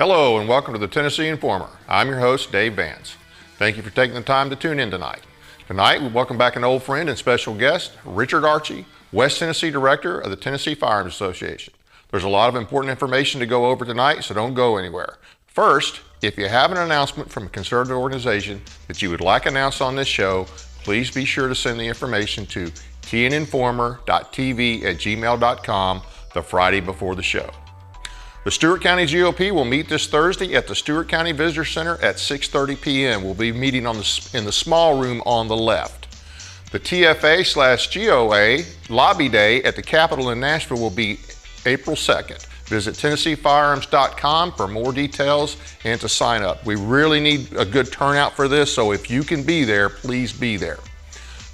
Hello and welcome to the Tennessee Informer. I'm your host, Dave Vance. Thank you for taking the time to tune in tonight. Tonight, we welcome back an old friend and special guest, Richard Archie, West Tennessee Director of the Tennessee Firearms Association. There's a lot of important information to go over tonight, so don't go anywhere. First, if you have an announcement from a conservative organization that you would like announced on this show, please be sure to send the information to tninformer.tv@gmail.com the Friday before the show. The Stewart County GOP will meet this Thursday at the Stewart County Visitor Center at 6:30 p.m. We'll be meeting in the small room on the left. The TFA/GOA Lobby Day at the Capitol in Nashville will be April 2nd. Visit TennesseeFirearms.com for more details and to sign up. We really need a good turnout for this, so if you can be there, please be there.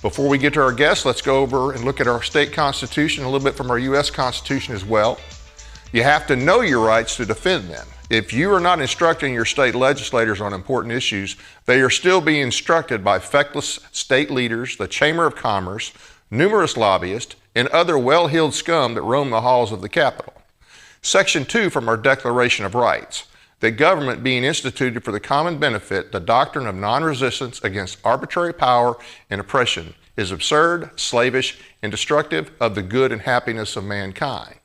Before we get to our guests, let's go over and look at our state constitution, a little bit from our U.S. Constitution as well. You have to know your rights to defend them. If you are not instructing your state legislators on important issues, they are still being instructed by feckless state leaders, the Chamber of Commerce, numerous lobbyists, and other well-heeled scum that roam the halls of the Capitol. Section 2 from our Declaration of Rights, that government being instituted for the common benefit, the doctrine of non-resistance against arbitrary power and oppression is absurd, slavish, and destructive of the good and happiness of mankind.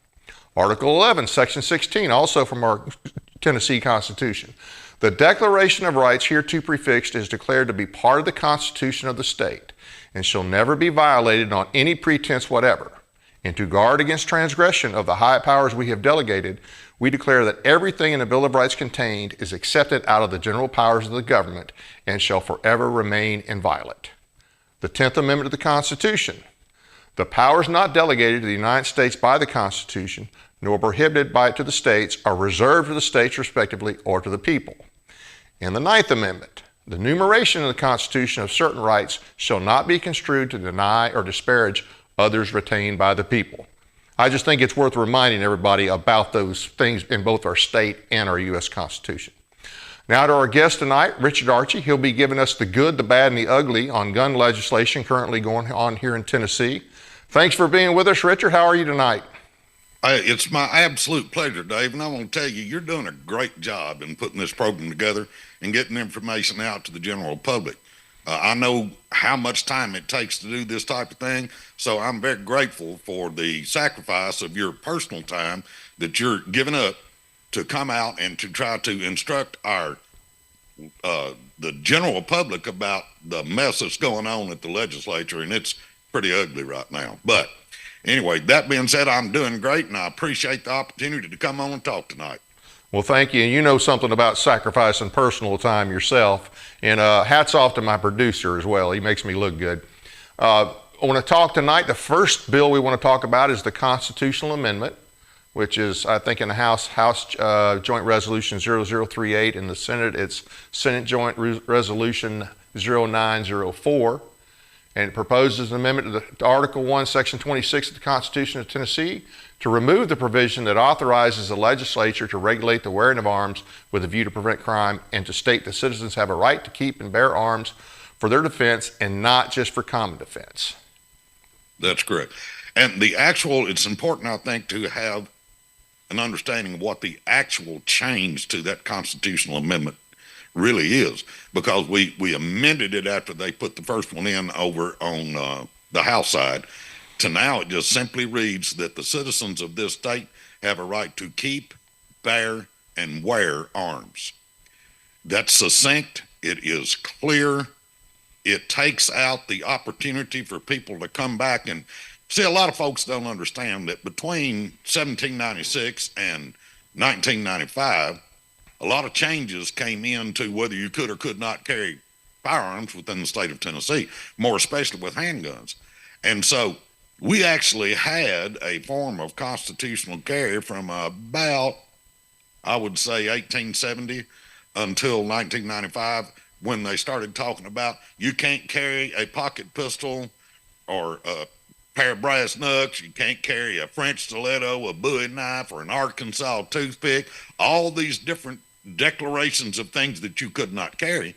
Article 11, Section 16, also from our Tennessee Constitution. The Declaration of Rights hereto prefixed is declared to be part of the Constitution of the state and shall never be violated on any pretense whatever. And to guard against transgression of the high powers we have delegated, we declare that everything in the Bill of Rights contained is accepted out of the general powers of the government and shall forever remain inviolate. The 10th Amendment to the Constitution. The powers not delegated to the United States by the Constitution, nor prohibited by it to the states, are reserved to the states respectively or to the people. In the 9th Amendment, the enumeration in the Constitution of certain rights shall not be construed to deny or disparage others retained by the people. I just think it's worth reminding everybody about those things in both our state and our U.S. Constitution. Now to our guest tonight, Richard Archie. He'll be giving us the good, the bad, and the ugly on gun legislation currently going on here in Tennessee. Thanks for being with us, Richard. How are you tonight? It's my absolute pleasure, Dave, and I want to tell you, you're doing a great job in putting this program together and getting information out to the general public. I know how much time it takes to do this type of thing, so I'm very grateful for the sacrifice of your personal time that you're giving up to come out and to try to instruct the general public about the mess that's going on at the legislature, and it's pretty ugly right now. But anyway, that being said, I'm doing great, and I appreciate the opportunity to come on and talk tonight. Well, thank you. And you know something about sacrificing personal time yourself. And hats off to my producer as well. He makes me look good. I want to talk tonight. The first bill we want to talk about is the constitutional amendment, which is, I think, in the House Joint Resolution 0038. In the Senate, it's Senate Joint Resolution 0904. And it proposes an amendment to Article 1, Section 26 of the Constitution of Tennessee to remove the provision that authorizes the legislature to regulate the wearing of arms with a view to prevent crime and to state that citizens have a right to keep and bear arms for their defense and not just for common defense. That's correct. And it's important, I think, to have an understanding of what the actual change to that constitutional amendment really is, because we amended it after they put the first one in over on the House side to now it just simply reads that the citizens of this state have a right to keep, bear, and wear arms. That's succinct. It is clear. It takes out the opportunity for people to come back and see. A lot of folks don't understand that between 1796 and 1995, a lot of changes came into whether you could or could not carry firearms within the state of Tennessee, more especially with handguns. And so we actually had a form of constitutional carry from about, I would say, 1870 until 1995, when they started talking about you can't carry a pocket pistol or a pair of brass knucks, you can't carry a French stiletto, a Bowie knife, or an Arkansas toothpick, all these different declarations of things that you could not carry.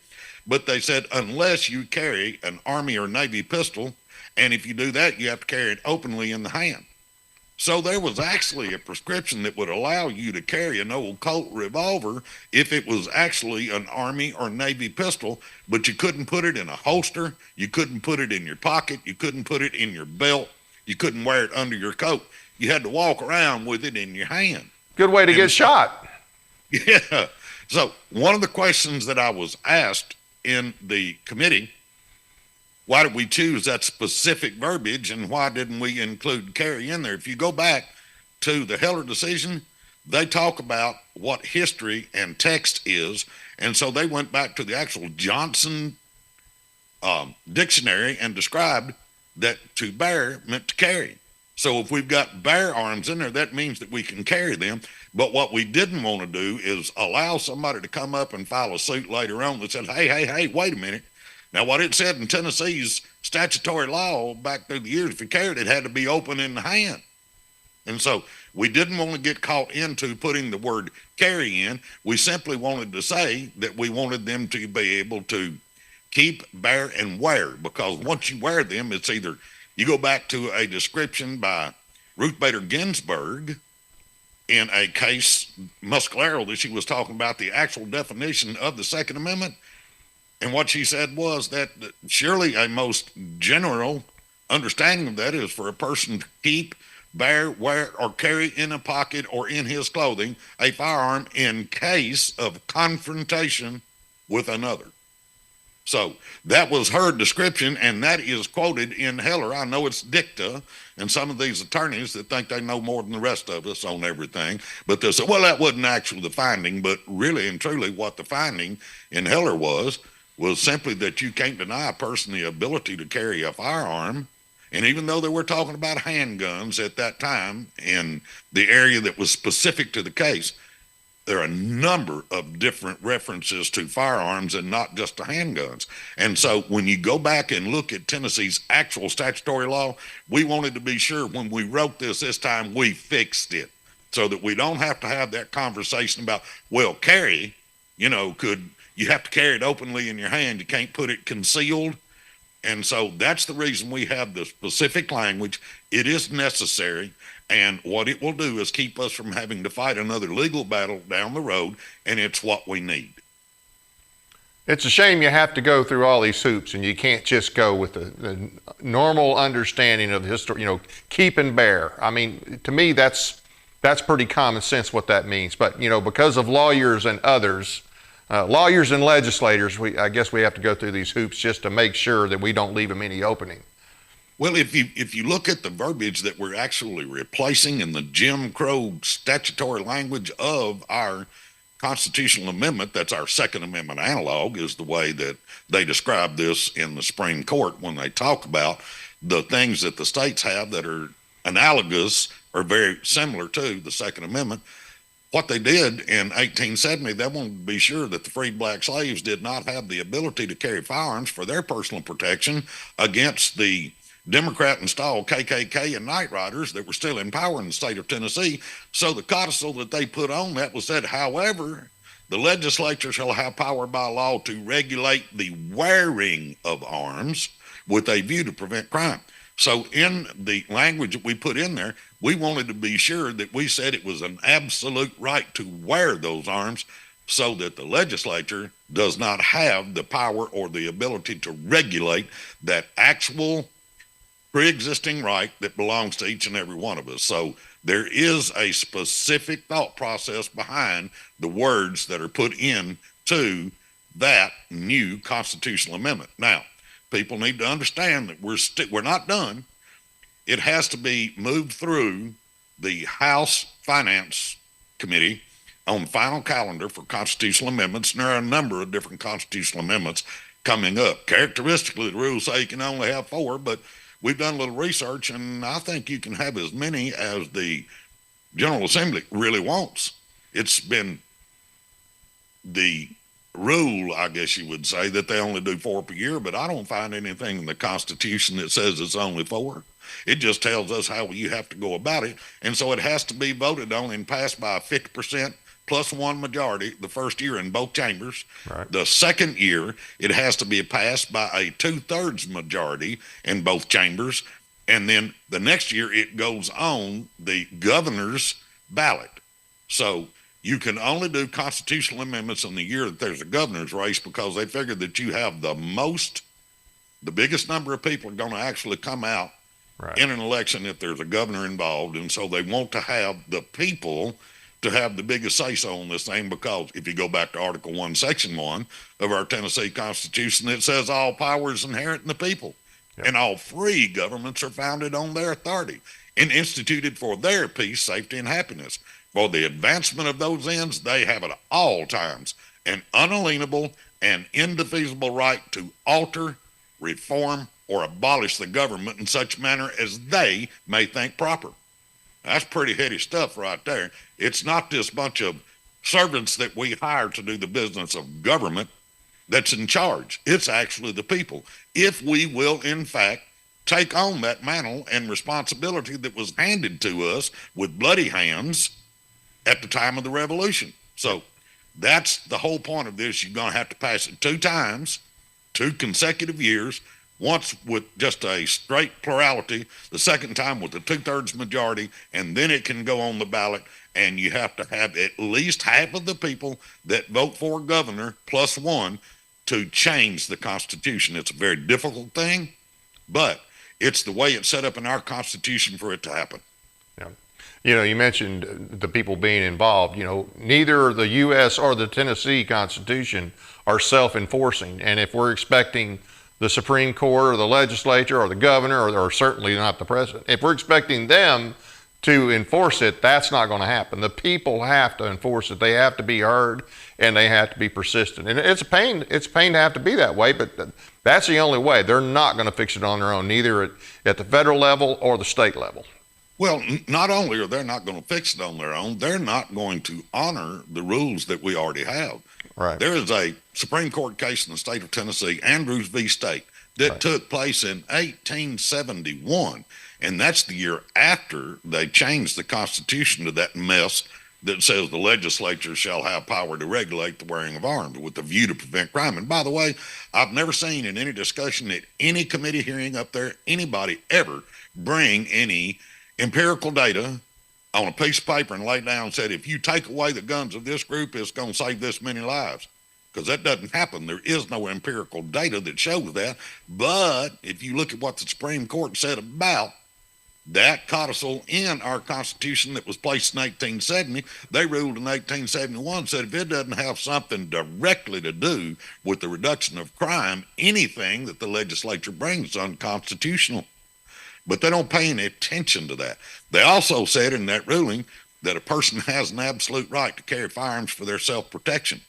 But they said, unless you carry an Army or Navy pistol, and if you do that, you have to carry it openly in the hand. So there was actually a prescription that would allow you to carry an old Colt revolver if it was actually an Army or Navy pistol, but you couldn't put it in a holster. You couldn't put it in your pocket. You couldn't put it in your belt. You couldn't wear it under your coat. You had to walk around with it in your hand. Good way to get shot. Yeah. So one of the questions that I was asked in the committee, why did we choose that specific verbiage and why didn't we include carry in there? If you go back to the Heller decision, they talk about what history and text is. And so they went back to the actual Johnson dictionary and described that to bear meant to carry. So if we've got bear arms in there, that means that we can carry them. But what we didn't want to do is allow somebody to come up and file a suit later on that said, hey, wait a minute. Now, what it said in Tennessee's statutory law back through the years, if you carried it, had to be open in the hand. And so we didn't want to get caught into putting the word carry in. We simply wanted to say that we wanted them to be able to keep, bear, and wear, because once you wear them, it's either you go back to a description by Ruth Bader Ginsburg in a case, Muscalero, that she was talking about the actual definition of the Second Amendment. And what she said was that surely a most general understanding of that is for a person to keep, bear, wear, or carry in a pocket or in his clothing a firearm in case of confrontation with another. So that was her description, and that is quoted in Heller. I know it's dicta, and some of these attorneys that think they know more than the rest of us on everything, but they say, well, that wasn't actually the finding. But really and truly what the finding in Heller was simply that you can't deny a person the ability to carry a firearm. And even though they were talking about handguns at that time in the area that was specific to the case, there are a number of different references to firearms and not just to handguns. And so when you go back and look at Tennessee's actual statutory law, we wanted to be sure when we wrote this time, we fixed it so that we don't have to have that conversation about, well, carry, could you have to carry it openly in your hand. You can't put it concealed. And so that's the reason we have the specific language. It is necessary. And what it will do is keep us from having to fight another legal battle down the road, and it's what we need. It's a shame you have to go through all these hoops, and you can't just go with the normal understanding of the history, keep and bear. I mean, to me, that's pretty common sense what that means. But, because of lawyers and others, lawyers and legislators, I guess we have to go through these hoops just to make sure that we don't leave them any opening. Well, if you look at the verbiage that we're actually replacing in the Jim Crow statutory language of our constitutional amendment, that's our Second Amendment analog, is the way that they describe this in the Supreme Court when they talk about the things that the states have that are analogous or very similar to the Second Amendment. What they did in 1870, they wanted to be sure that the freed black slaves did not have the ability to carry firearms for their personal protection against the Democrat-installed KKK and Night Riders that were still in power in the state of Tennessee. So the codicil that they put on that was said, however, the legislature shall have power by law to regulate the wearing of arms with a view to prevent crime. So in the language that we put in there, we wanted to be sure that we said it was an absolute right to wear those arms so that the legislature does not have the power or the ability to regulate that actual pre-existing right that belongs to each and every one of us. So there is a specific thought process behind the words that are put into that new constitutional amendment. Now, people need to understand that we're not done. It has to be moved through the House Finance Committee on final calendar for constitutional amendments, and there are a number of different constitutional amendments coming up. Characteristically, the rules say you can only have 4, but we've done a little research, and I think you can have as many as the General Assembly really wants. It's been the rule, I guess you would say, that they only do 4 per year, but I don't find anything in the Constitution that says it's only 4. It just tells us how you have to go about it. And so it has to be voted on and passed by a 50% plus 1 majority the first year in both chambers. Right. The second year, it has to be passed by a 2/3 majority in both chambers. And then the next year it goes on the governor's ballot. So you can only do constitutional amendments in the year that there's a governor's race, because they figure that you have the biggest number of people are going to actually come out in an election if there's a governor involved. And so they want to have the people to have the biggest say-so on this thing, because if you go back to Article 1, Section 1 of our Tennessee Constitution, it says all power is inherent in the people, and all free governments are founded on their authority and instituted for their peace, safety, and happiness. For the advancement of those ends, they have at all times an unalienable and indefeasible right to alter, reform, or abolish the government in such manner as they may think proper. That's pretty heady stuff right there. It's not this bunch of servants that we hire to do the business of government that's in charge. It's actually the people, if we will, in fact, take on that mantle and responsibility that was handed to us with bloody hands at the time of the revolution. So that's the whole point of this. You're going to have to pass it 2 times, 2 consecutive years, once with just a straight plurality, the second time with a 2/3 majority, and then it can go on the ballot. And you have to have at least half of the people that vote for governor plus 1 to change the Constitution. It's a very difficult thing, but it's the way it's set up in our Constitution for it to happen. Yeah. You know, you mentioned the people being involved. You know, neither the U.S. or the Tennessee Constitution are self-enforcing. And if we're expecting the Supreme Court or the legislature or the governor, or certainly not the president, if we're expecting them to enforce it, that's not going to happen. The people have to enforce it. They have to be heard, and they have to be persistent. And it's a pain. It's a pain to have to be that way, but that's the only way. They're not going to fix it on their own, neither at the federal level or the state level. Well, not only are they not going to fix it on their own, they're not going to honor the rules that we already have. Right. There is a Supreme Court case in the state of Tennessee, Andrews v. State, that took place in 1871. And that's the year after they changed the Constitution to that mess that says the legislature shall have power to regulate the wearing of arms with the view to prevent crime. And by the way, I've never seen in any discussion at any committee hearing up there, anybody ever bring any empirical data on a piece of paper and lay down and said, if you take away the guns of this group, it's going to save this many lives. Because that doesn't happen. There is no empirical data that shows that. But if you look at what the Supreme Court said about that codicil in our Constitution that was placed in 1870, they ruled in 1871, said if it doesn't have something directly to do with the reduction of crime, anything that the legislature brings is unconstitutional. But they don't pay any attention to that. They also said in that ruling that a person has an absolute right to carry firearms for their self-protection.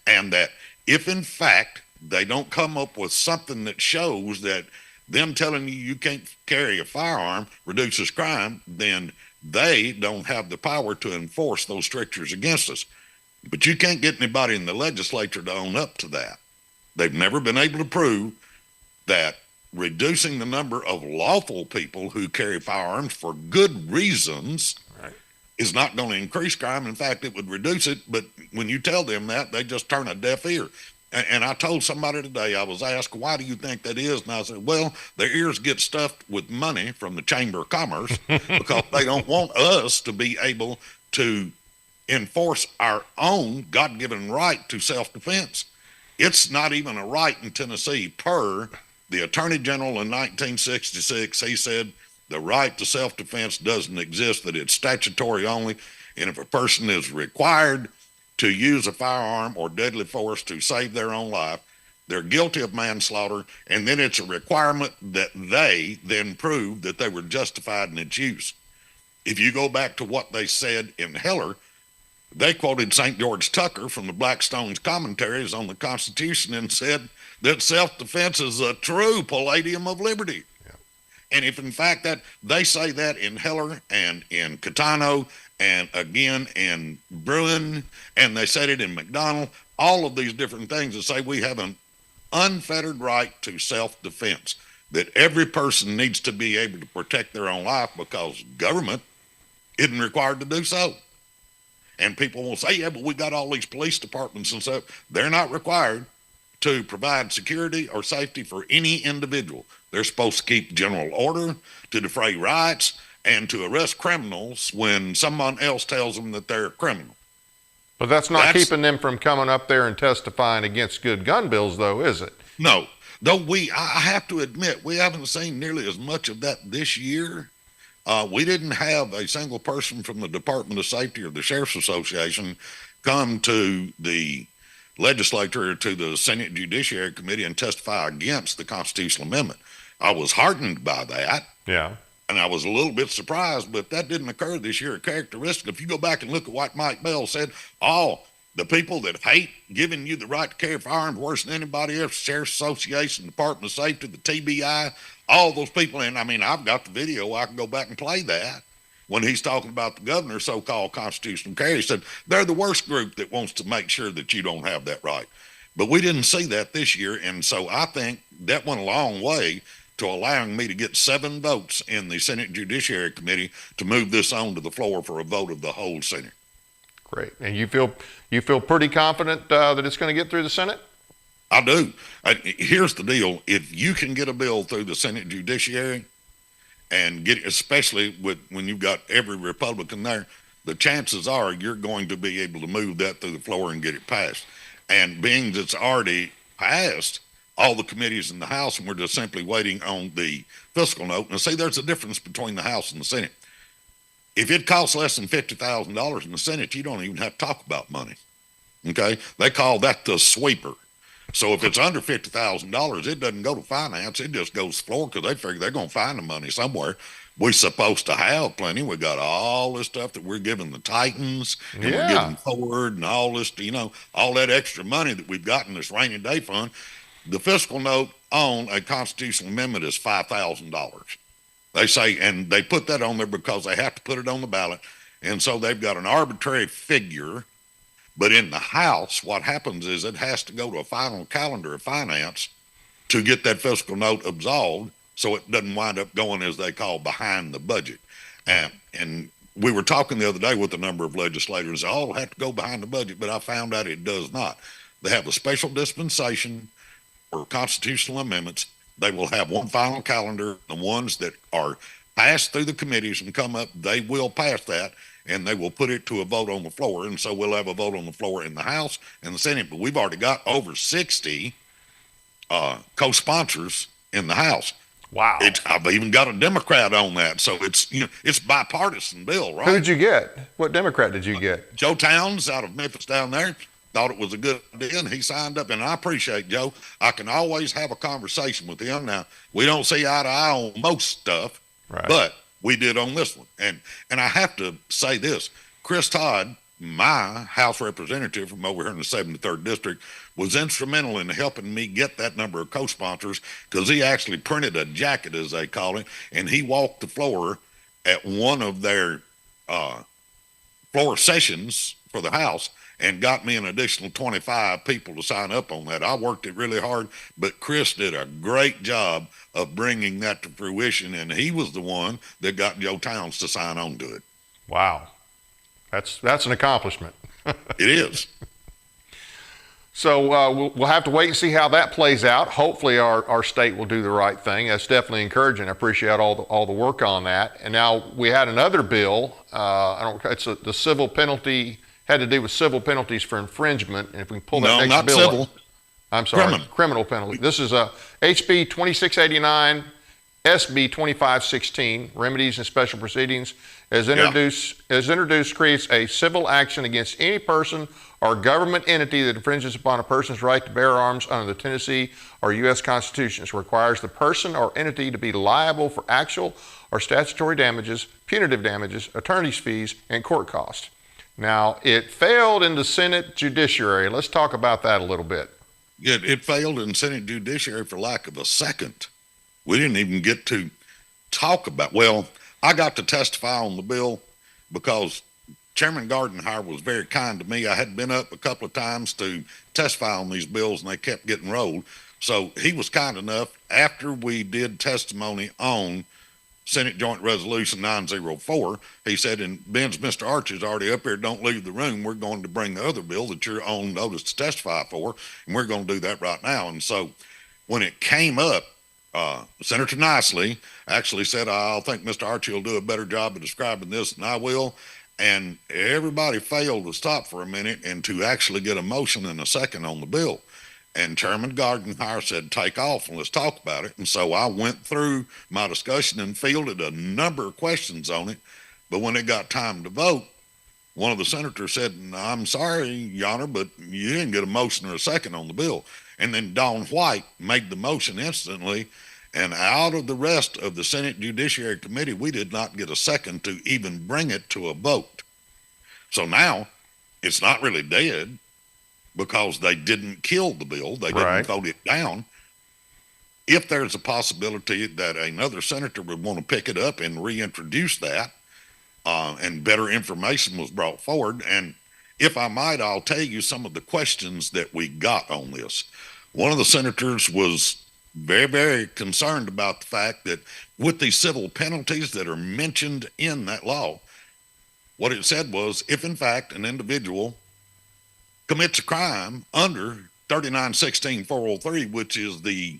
And that if in fact they don't come up with something that shows that them telling you you can't carry a firearm reduces crime, then they don't have the power to enforce those strictures against us. But you can't get anybody in the legislature to own up to that. They've never been able to prove that reducing the number of lawful people who carry firearms for good reasons is not going to increase crime. In fact, it would reduce it. But when you tell them that, they just turn a deaf ear. And I told somebody today, I was asked, why do you think that is? And I said, well, their ears get stuffed with money from the Chamber of Commerce because they don't want us to be able to enforce our own God-given right to self-defense. It's not even a right in Tennessee. Per the Attorney General in 1966, he said the right to self-defense doesn't exist, that it's statutory only. And if a person is required to use a firearm or deadly force to save their own life, they're guilty of manslaughter, and then it's a requirement that they then prove that they were justified in its use. If you go back to what they said in Heller, they quoted St. George Tucker from the Blackstone's commentaries on the Constitution and said that self-defense is a true palladium of liberty. Yeah. And if in fact that they say that in Heller and in Catano and again in Bruin, and they said it in McDonald, all of these different things that say we have an unfettered right to self-defense, that every person needs to be able to protect their own life because government isn't required to do so. And people will say, yeah, but we got all these police departments and stuff. They're not required to provide security or safety for any individual. They're supposed to keep general order, to defray riots, and to arrest criminals when someone else tells them that they're a criminal. But that's not keeping them from coming up there and testifying against good gun bills, though, is it? No. Though I have to admit, we haven't seen nearly as much of that this year. We didn't have a single person from the Department of Safety or the Sheriff's Association come to the legislature or to the Senate Judiciary Committee and testify against the constitutional amendment. I was heartened by that. Yeah. And I was a little bit surprised, but that didn't occur this year. A characteristic, if you go back and look at what Mike Bell said, the people that hate giving you the right to carry firearms worse than anybody else, Sheriff's Association, Department of Safety, the TBI, all those people. And I mean, I've got the video. I can go back and play that when he's talking about the governor's so-called constitutional carry. He said, they're the worst group that wants to make sure that you don't have that right. But we didn't see that this year. And so I think that went a long way to allowing me to get 7 votes in the Senate Judiciary Committee to move this on to the floor for a vote of the whole Senate. Great. And you feel pretty confident that it's going to get through the Senate? I do. Here's the deal. If you can get a bill through the Senate Judiciary and get it, especially when you've got every Republican there, the chances are you're going to be able to move that through the floor and get it passed. And being that it's already passed all the committees in the House, and we're just simply waiting on the fiscal note. Now, see, there's a difference between the House and the Senate. If it costs less than $50,000 in the Senate, you don't even have to talk about money. Okay? They call that the sweeper. So if it's under $50,000, it doesn't go to finance. It just goes to the floor because they figure they're going to find the money somewhere. We're supposed to have plenty. We got all this stuff that we're giving the Titans and we're giving Ford and all this, all that extra money that we've got in this rainy day fund. The fiscal note on a constitutional amendment is $5,000. They say, and they put that on there because they have to put it on the ballot. And so they've got an arbitrary figure. But in the House, what happens is it has to go to a final calendar of finance to get that fiscal note absolved so it doesn't wind up going, as they call, behind the budget. And we were talking the other day with a number of legislators, all have to go behind the budget, but I found out it does not. They have a special dispensation for constitutional amendments. They will have one final calendar. The ones that are passed through the committees and come up, they will pass that, and they will put it to a vote on the floor. And so we'll have a vote on the floor in the House and the Senate. But we've already got over 60 co-sponsors in the House. Wow. I've even got a Democrat on that. So it's bipartisan bill, right? Who did you get? What Democrat did you get? Joe Towns out of Memphis down there. Thought it was a good idea, and he signed up, and I appreciate Joe. I can always have a conversation with him. Now, we don't see eye to eye on most stuff, right, but we did on this one. And I have to say this, Chris Todd, my House representative from over here in the 73rd District, was instrumental in helping me get that number of co-sponsors because he actually printed a jacket, as they call it, and he walked the floor at one of their floor sessions for the House and got me an additional 25 people to sign up on that. I worked it really hard, but Chris did a great job of bringing that to fruition, and he was the one that got Joe Towns to sign on to it. Wow. That's an accomplishment. It is. So we'll have to wait and see how that plays out. Hopefully our state will do the right thing. That's definitely encouraging. I appreciate all the work on that. And now we had another bill. The civil penalty had to do with civil penalties for infringement. And if we can pull that next bill. No, not civil. I'm sorry, criminal penalty. This is HB 2689, SB 2516, Remedies and Special Proceedings, as introduced creates a civil action against any person or government entity that infringes upon a person's right to bear arms under the Tennessee or U.S. Constitution. It requires the person or entity to be liable for actual or statutory damages, punitive damages, attorney's fees, and court costs. Now, it failed in the Senate Judiciary. Let's talk about that a little bit. It failed in Senate Judiciary for lack of a second. We didn't even get to talk about, I got to testify on the bill because Chairman Gardenhire was very kind to me. I had been up a couple of times to testify on these bills, and they kept getting rolled. So he was kind enough, after we did testimony on Senate Joint Resolution 904. He said, and Ben's Mr. Archie's already up here, don't leave the room. We're going to bring the other bill that you're on notice to testify for, and we're going to do that right now. And so when it came up, Senator Nicely actually said, I think Mr. Archie will do a better job of describing this than I will. And everybody failed to stop for a minute and to actually get a motion and a second on the bill. And Chairman Gardenhire said, take off and let's talk about it. And so I went through my discussion and fielded a number of questions on it. But when it got time to vote, one of the senators said, I'm sorry, Your Honor, but you didn't get a motion or a second on the bill. And then Don White made the motion instantly. And out of the rest of the Senate Judiciary Committee, we did not get a second to even bring it to a vote. So now it's not really dead, because they didn't kill the bill. They didn't vote it down. If there's a possibility that another senator would want to pick it up and reintroduce that, and better information was brought forward, and if I might, I'll tell you some of the questions that we got on this. One of the senators was very, very concerned about the fact that with these civil penalties that are mentioned in that law, what it said was, if in fact an individual commits a crime under 3916-403, which is the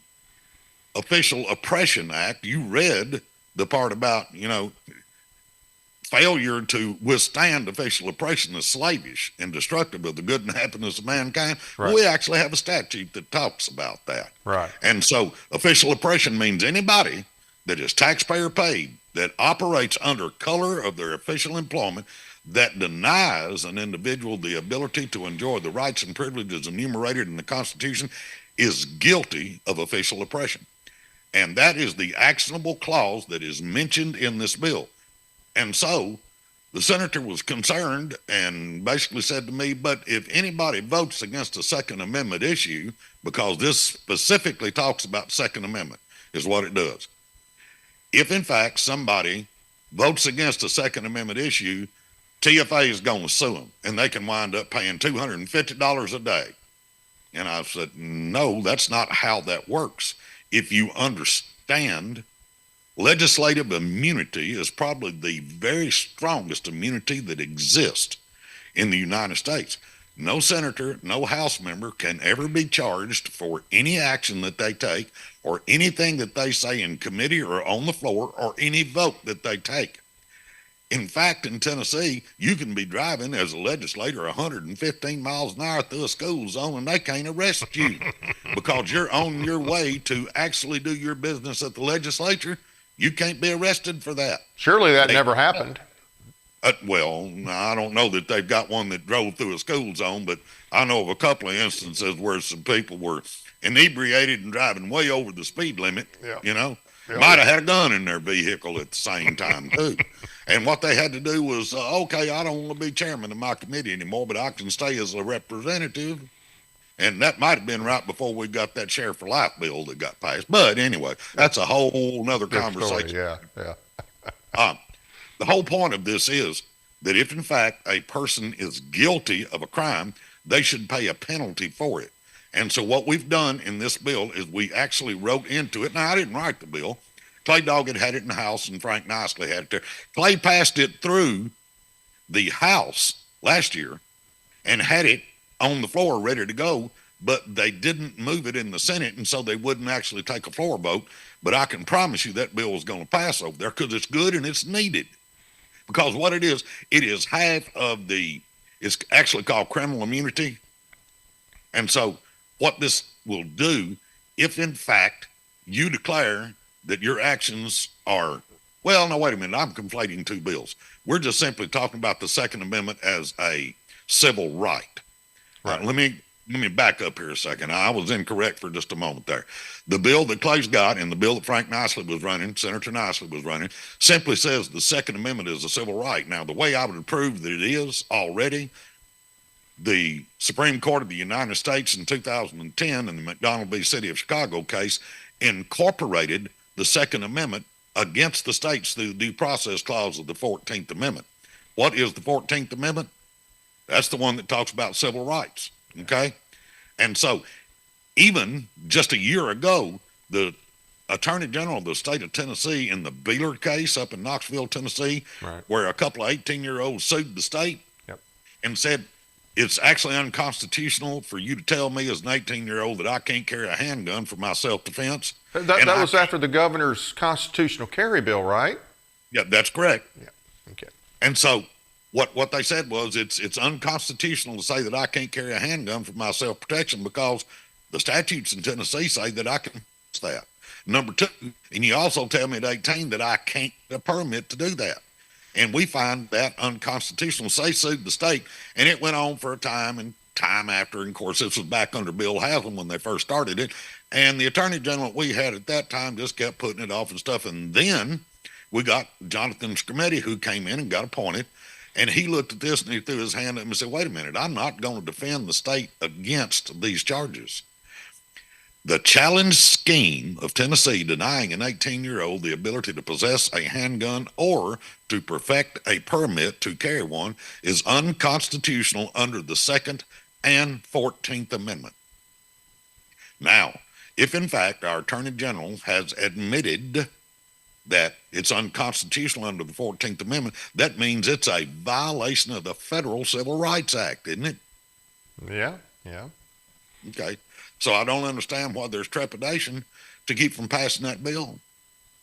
Official Oppression Act. You read the part about, failure to withstand official oppression is slavish and destructive of the good and happiness of mankind. Right. We actually have a statute that talks about that. Right. And so official oppression means anybody that is taxpayer paid, that operates under color of their official employment, that denies an individual the ability to enjoy the rights and privileges enumerated in the Constitution, is guilty of official oppression. And that is the actionable clause that is mentioned in this bill. And so the senator was concerned and basically said to me, but if anybody votes against a Second Amendment issue, because this specifically talks about Second Amendment, is what it does. If in fact somebody votes against a Second Amendment issue, TFA is going to sue them, and they can wind up paying $250 a day. And I said, no, that's not how that works. If you understand, legislative immunity is probably the very strongest immunity that exists in the United States. No senator, no House member can ever be charged for any action that they take or anything that they say in committee or on the floor or any vote that they take. In fact, in Tennessee, you can be driving as a legislator 115 miles an hour through a school zone and they can't arrest you because you're on your way to actually do your business at the legislature. You can't be arrested for that. Surely that never happened. Well, I don't know that they've got one that drove through a school zone, but I know of a couple of instances where some people were inebriated and driving way over the speed limit, Might have had a gun in their vehicle at the same time, too. And what they had to do was, okay, I don't want to be chairman of my committee anymore, but I can stay as a representative. And that might have been right before we got that Sheriff for Life bill that got passed. But anyway, that's a whole nother conversation. Story. Yeah. The whole point of this is that if, in fact, a person is guilty of a crime, they should pay a penalty for it. And so what we've done in this bill is we actually wrote into it. Now, I didn't write the bill. Clay Dogg had it in the House, and Frank Nicely had it there. Clay passed it through the House last year and had it on the floor ready to go, but they didn't move it in the Senate, and so they wouldn't actually take a floor vote. But I can promise you that bill is going to pass over there because it's good and it's needed. Because what it is half of it's actually called criminal immunity. And so what this will do, if in fact you declare that your actions are, well, no, wait a minute, I'm conflating two bills. We're just simply talking about the Second Amendment as a civil right. Right. Let me back up here a second. I was incorrect for just a moment there. The bill that Clay's got and the bill that Frank Nicely was running, Senator Nicely was running, simply says the Second Amendment is a civil right. Now, the way I would prove that it is already, the Supreme Court of the United States in 2010 in the McDonald v. City of Chicago case incorporated the Second Amendment against the states through the due process clause of the 14th Amendment. What is the 14th Amendment? That's the one that talks about civil rights, okay? And so even just a year ago, the Attorney General of the state of Tennessee in the Beeler case up in Knoxville, Tennessee, Right. where a couple of 18-year-olds sued the state Yep. and said, it's actually unconstitutional for you to tell me as an 18-year-old that I can't carry a handgun for my self-defense. That was after the governor's constitutional carry bill, right? Yeah, that's correct. Yeah. Okay. And so what they said was it's unconstitutional to say that I can't carry a handgun for my self-protection because the statutes in Tennessee say that I can do that. Number two, and you also tell me at 18 that I can't get a permit to do that. And we find that unconstitutional. So they sued the state, and it went on for a time and time after. And of course, this was back under Bill Haslam when they first started it. And the attorney general we had at that time just kept putting it off and stuff. And then we got Jonathan Scrimetti, who came in and got appointed. And he looked at this and he threw his hand up and said, wait a minute, I'm not going to defend the state against these charges. The challenge scheme of Tennessee denying an 18-year-old the ability to possess a handgun or to perfect a permit to carry one is unconstitutional under the 2nd and 14th Amendment. Now, if in fact our Attorney General has admitted that it's unconstitutional under the 14th Amendment, that means it's a violation of the Federal Civil Rights Act, isn't it? Yeah. Yeah. Okay. So I don't understand why there's trepidation to keep from passing that bill.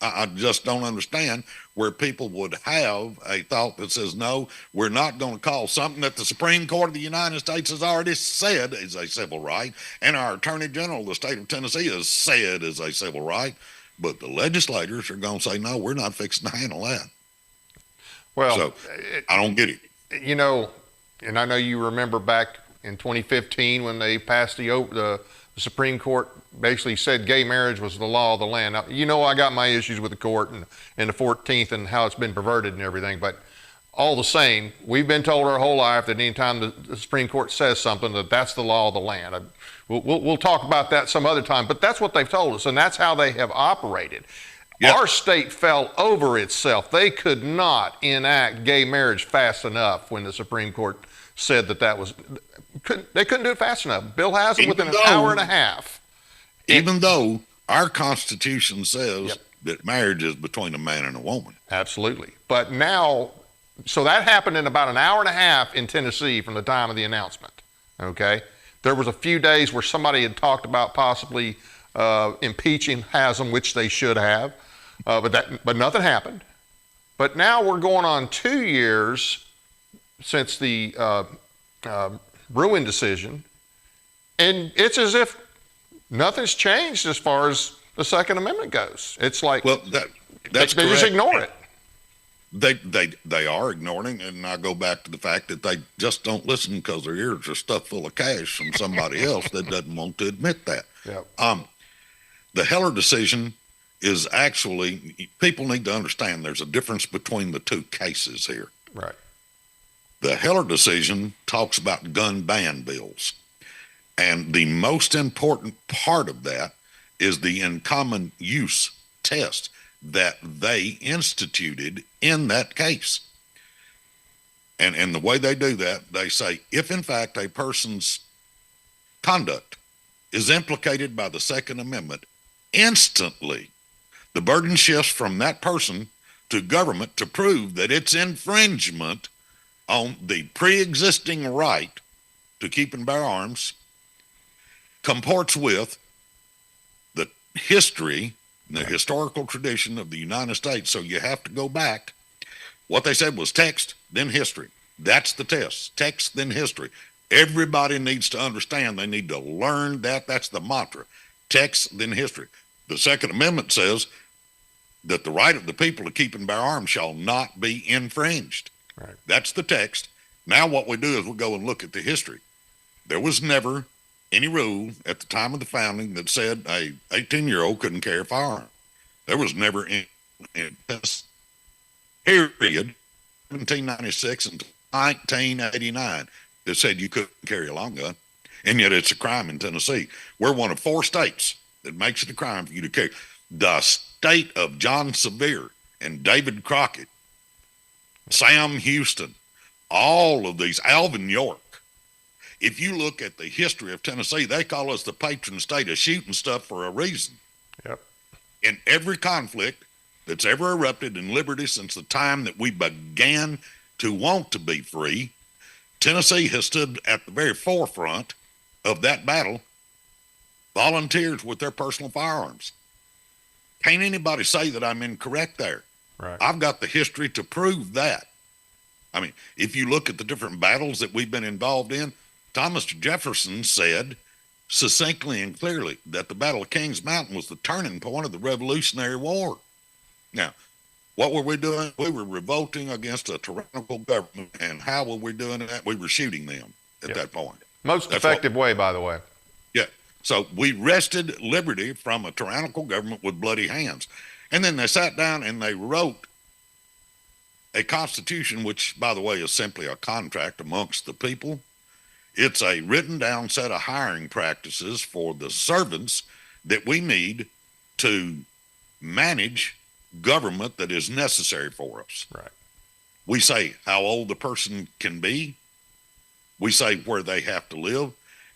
I just don't understand where people would have a thought that says, no, we're not going to call something that the Supreme Court of the United States has already said is a civil right, and our Attorney General of the state of Tennessee has said is a civil right, but the legislators are going to say, no, we're not fixing to handle that. Well, so I don't get it. You know, and I know you remember back in 2015 when they passed the Supreme Court basically said gay marriage was the law of the land. Now, you know, I got my issues with the court and the 14th and how it's been perverted and everything, but all the same, we've been told our whole life that anytime the Supreme Court says something, that's the law of the land. We'll talk about that some other time, but that's what they've told us, and that's how they have operated. Yep. Our state fell over itself. They could not enact gay marriage fast enough when the Supreme Court said that was, they couldn't do it fast enough. Bill has it within an hour and a half. Even though our Constitution says that marriage is between a man and a woman. Absolutely. But now, so that happened in about an hour and a half in Tennessee from the time of the announcement, okay? There was a few days where somebody had talked about possibly impeaching Haslam, which they should have, but nothing happened. But now we're going on 2 years since the Bruin decision, and it's as if nothing's changed as far as the Second Amendment goes. It's like, well, that's they just ignore it. They are ignoring it, and I go back to the fact that they just don't listen because their ears are stuffed full of cash from somebody else that doesn't want to admit that. Yep. The Heller decision is actually, people need to understand there's a difference between the two cases here. Right. The Heller decision talks about gun ban bills, and the most important part of that is the in common use test that they instituted in that case. And the way they do that, they say, if in fact a person's conduct is implicated by the Second Amendment, instantly the burden shifts from that person to government to prove that it's infringement on the pre-existing right to keep and bear arms, comports with the history, the historical tradition of the United States. So you have to go back. What they said was text, then history. That's the test. Text, then history. Everybody needs to understand. They need to learn that. That's the mantra. Text, then history. The Second Amendment says that the right of the people to keep and bear arms shall not be infringed. Right. That's the text. Now what we do is we go and look at the history. There was never any rule at the time of the founding that said a 18-year-old couldn't carry a firearm. There was never in this period, 1796 and 1989, that said you couldn't carry a long gun, and yet it's a crime in Tennessee. We're one of 4 states that makes it a crime for you to carry. The state of John Sevier and David Crockett, Sam Houston, all of these, Alvin York. If you look at the history of Tennessee, they call us the patron state of shooting stuff for a reason. Yep. in every conflict that's ever erupted in liberty since the time that we began to want to be free, Tennessee has stood at the very forefront of that battle, volunteers with their personal firearms. Can't anybody say that I'm incorrect there? Right. I've got the history to prove that. I mean, if you look at the different battles that we've been involved in, Thomas Jefferson said succinctly and clearly that the Battle of Kings Mountain was the turning point of the Revolutionary War. Now, what were we doing? We were revolting against a tyrannical government, and how were we doing that? We were shooting them at that point. Most effective way, by the way. Yeah. So we wrested liberty from a tyrannical government with bloody hands. And then they sat down and they wrote a constitution, which, by the way, is simply a contract amongst the people. It's a written down set of hiring practices for the servants that we need to manage government that is necessary for us. Right. We say how old the person can be. We say where they have to live,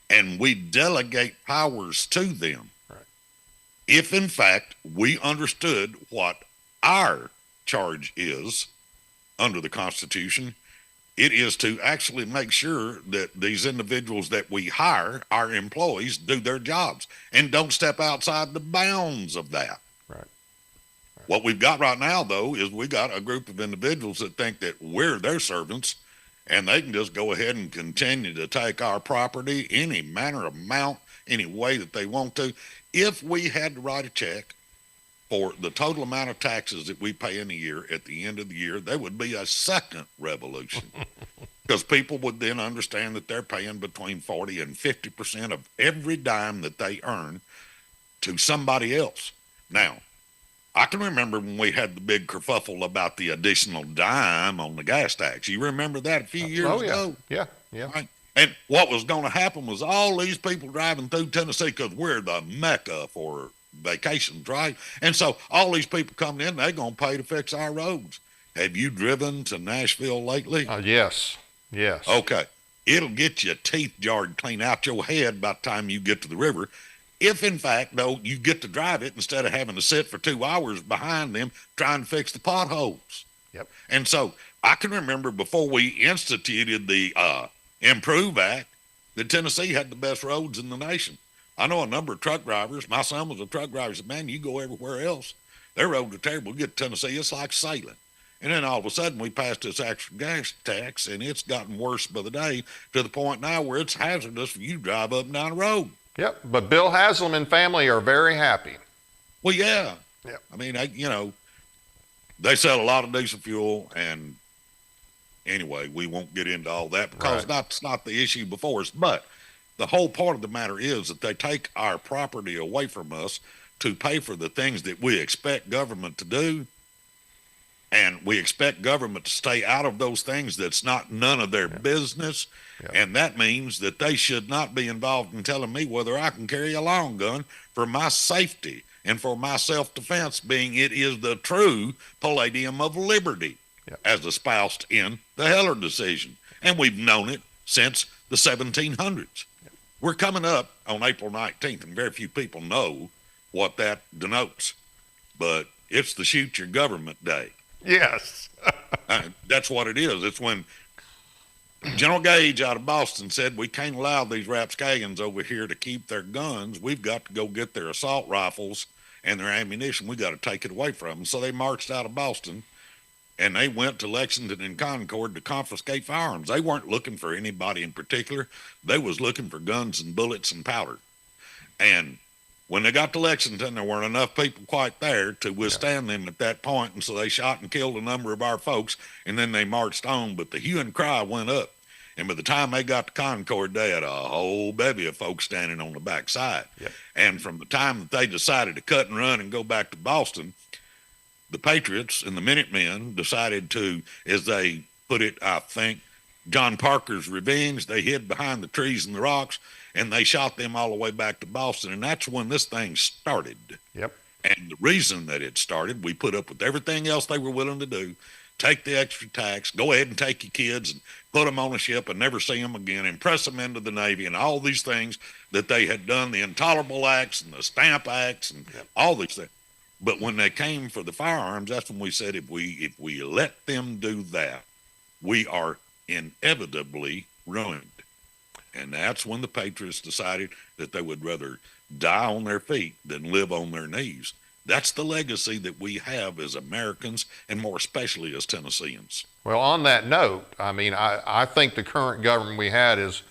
and we delegate powers to them. Right. If in fact we understood what our charge is under the Constitution, it is to actually make sure that these individuals that we hire, our employees, do their jobs and don't step outside the bounds of that. Right. What we've got right now, though, is we got a group of individuals that think that we're their servants and they can just go ahead and continue to take our property any manner of amount, any way that they want to. If we had to write a check for the total amount of taxes that we pay in a year at the end of the year, there would be a second revolution because people would then understand that they're paying between 40 and 50% of every dime that they earn to somebody else. Now, I can remember when we had the big kerfuffle about the additional dime on the gas tax. You remember that a few years ago? Yeah. Right? And what was going to happen was all these people driving through Tennessee, because we're the mecca for vacations, right? And so all these people coming in, they're going to pay to fix our roads. Have you driven to Nashville lately? Yes. Okay. It'll get your teeth jarred clean out your head by the time you get to the river. If, in fact, though, you get to drive it instead of having to sit for 2 hours behind them trying to fix the potholes. Yep. And so I can remember before we instituted the Improve Act, that Tennessee had the best roads in the nation. I know a number of truck drivers. My son was a truck driver. He said, man, you go everywhere else, their roads are terrible. You get to Tennessee, it's like sailing. And then all of a sudden we passed this extra gas tax, and it's gotten worse by the day to the point now where it's hazardous for you to drive up and down the road. Yep. But Bill Haslam and family are very happy. Well, yeah. Yep. I mean, they sell a lot of diesel fuel, and anyway, we won't get into all that because that's not the issue before us. But the whole part of the matter is that they take our property away from us to pay for the things that we expect government to do. And we expect government to stay out of those things that's not none of their business. Yeah. And that means that they should not be involved in telling me whether I can carry a long gun for my safety and for my self-defense, being it is the true palladium of liberty, as espoused in the Heller decision. And we've known it since the 1700s. We're coming up on April 19th, and very few people know what that denotes. But it's the Shoot Your Government Day. Yes. That's what it is. It's when General Gage out of Boston said, we can't allow these rapscallions over here to keep their guns. We've got to go get their assault rifles and their ammunition. We got to take it away from them. So they marched out of Boston, and they went to Lexington and Concord to confiscate firearms. They weren't looking for anybody in particular. They was looking for guns and bullets and powder. And when they got to Lexington, there weren't enough people quite there to withstand them at that point, and so they shot and killed a number of our folks, and then they marched on. But the hue and cry went up, and by the time they got to Concord, they had a whole bevy of folks standing on the backside. Yep. And from the time that they decided to cut and run and go back to Boston, the Patriots and the Minutemen decided to, as they put it, I think, John Parker's revenge. They hid behind the trees and the rocks, and they shot them all the way back to Boston. And that's when this thing started. Yep. And the reason that it started, we put up with everything else they were willing to do, take the extra tax, go ahead and take your kids and put them on a ship and never see them again, and press them into the Navy, and all these things that they had done, the intolerable acts and the stamp acts and all these things. But when they came for the firearms, that's when we said if we let them do that, we are inevitably ruined. And that's when the patriots decided that they would rather die on their feet than live on their knees. That's the legacy that we have as Americans, and more especially as Tennesseans. Well, on that note, I mean, I think the current government we had is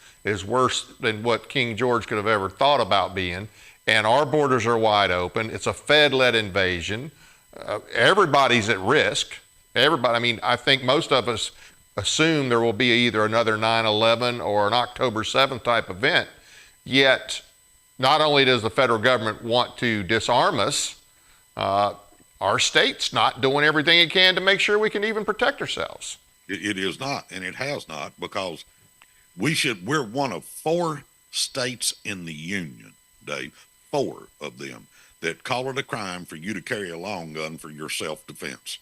worse than what King George could have ever thought about being. And our borders are wide open. It's a Fed-led invasion. Everybody's at risk. Everybody. I mean, I think most of us assume there will be either another 9/11 or an October 7th type event. Yet, not only does the federal government want to disarm us, our state's not doing everything it can to make sure we can even protect ourselves. It is not, and it has not, because we're one of 4 states in the union, Dave, 4 of them, that call it a crime for you to carry a long gun for your self-defense.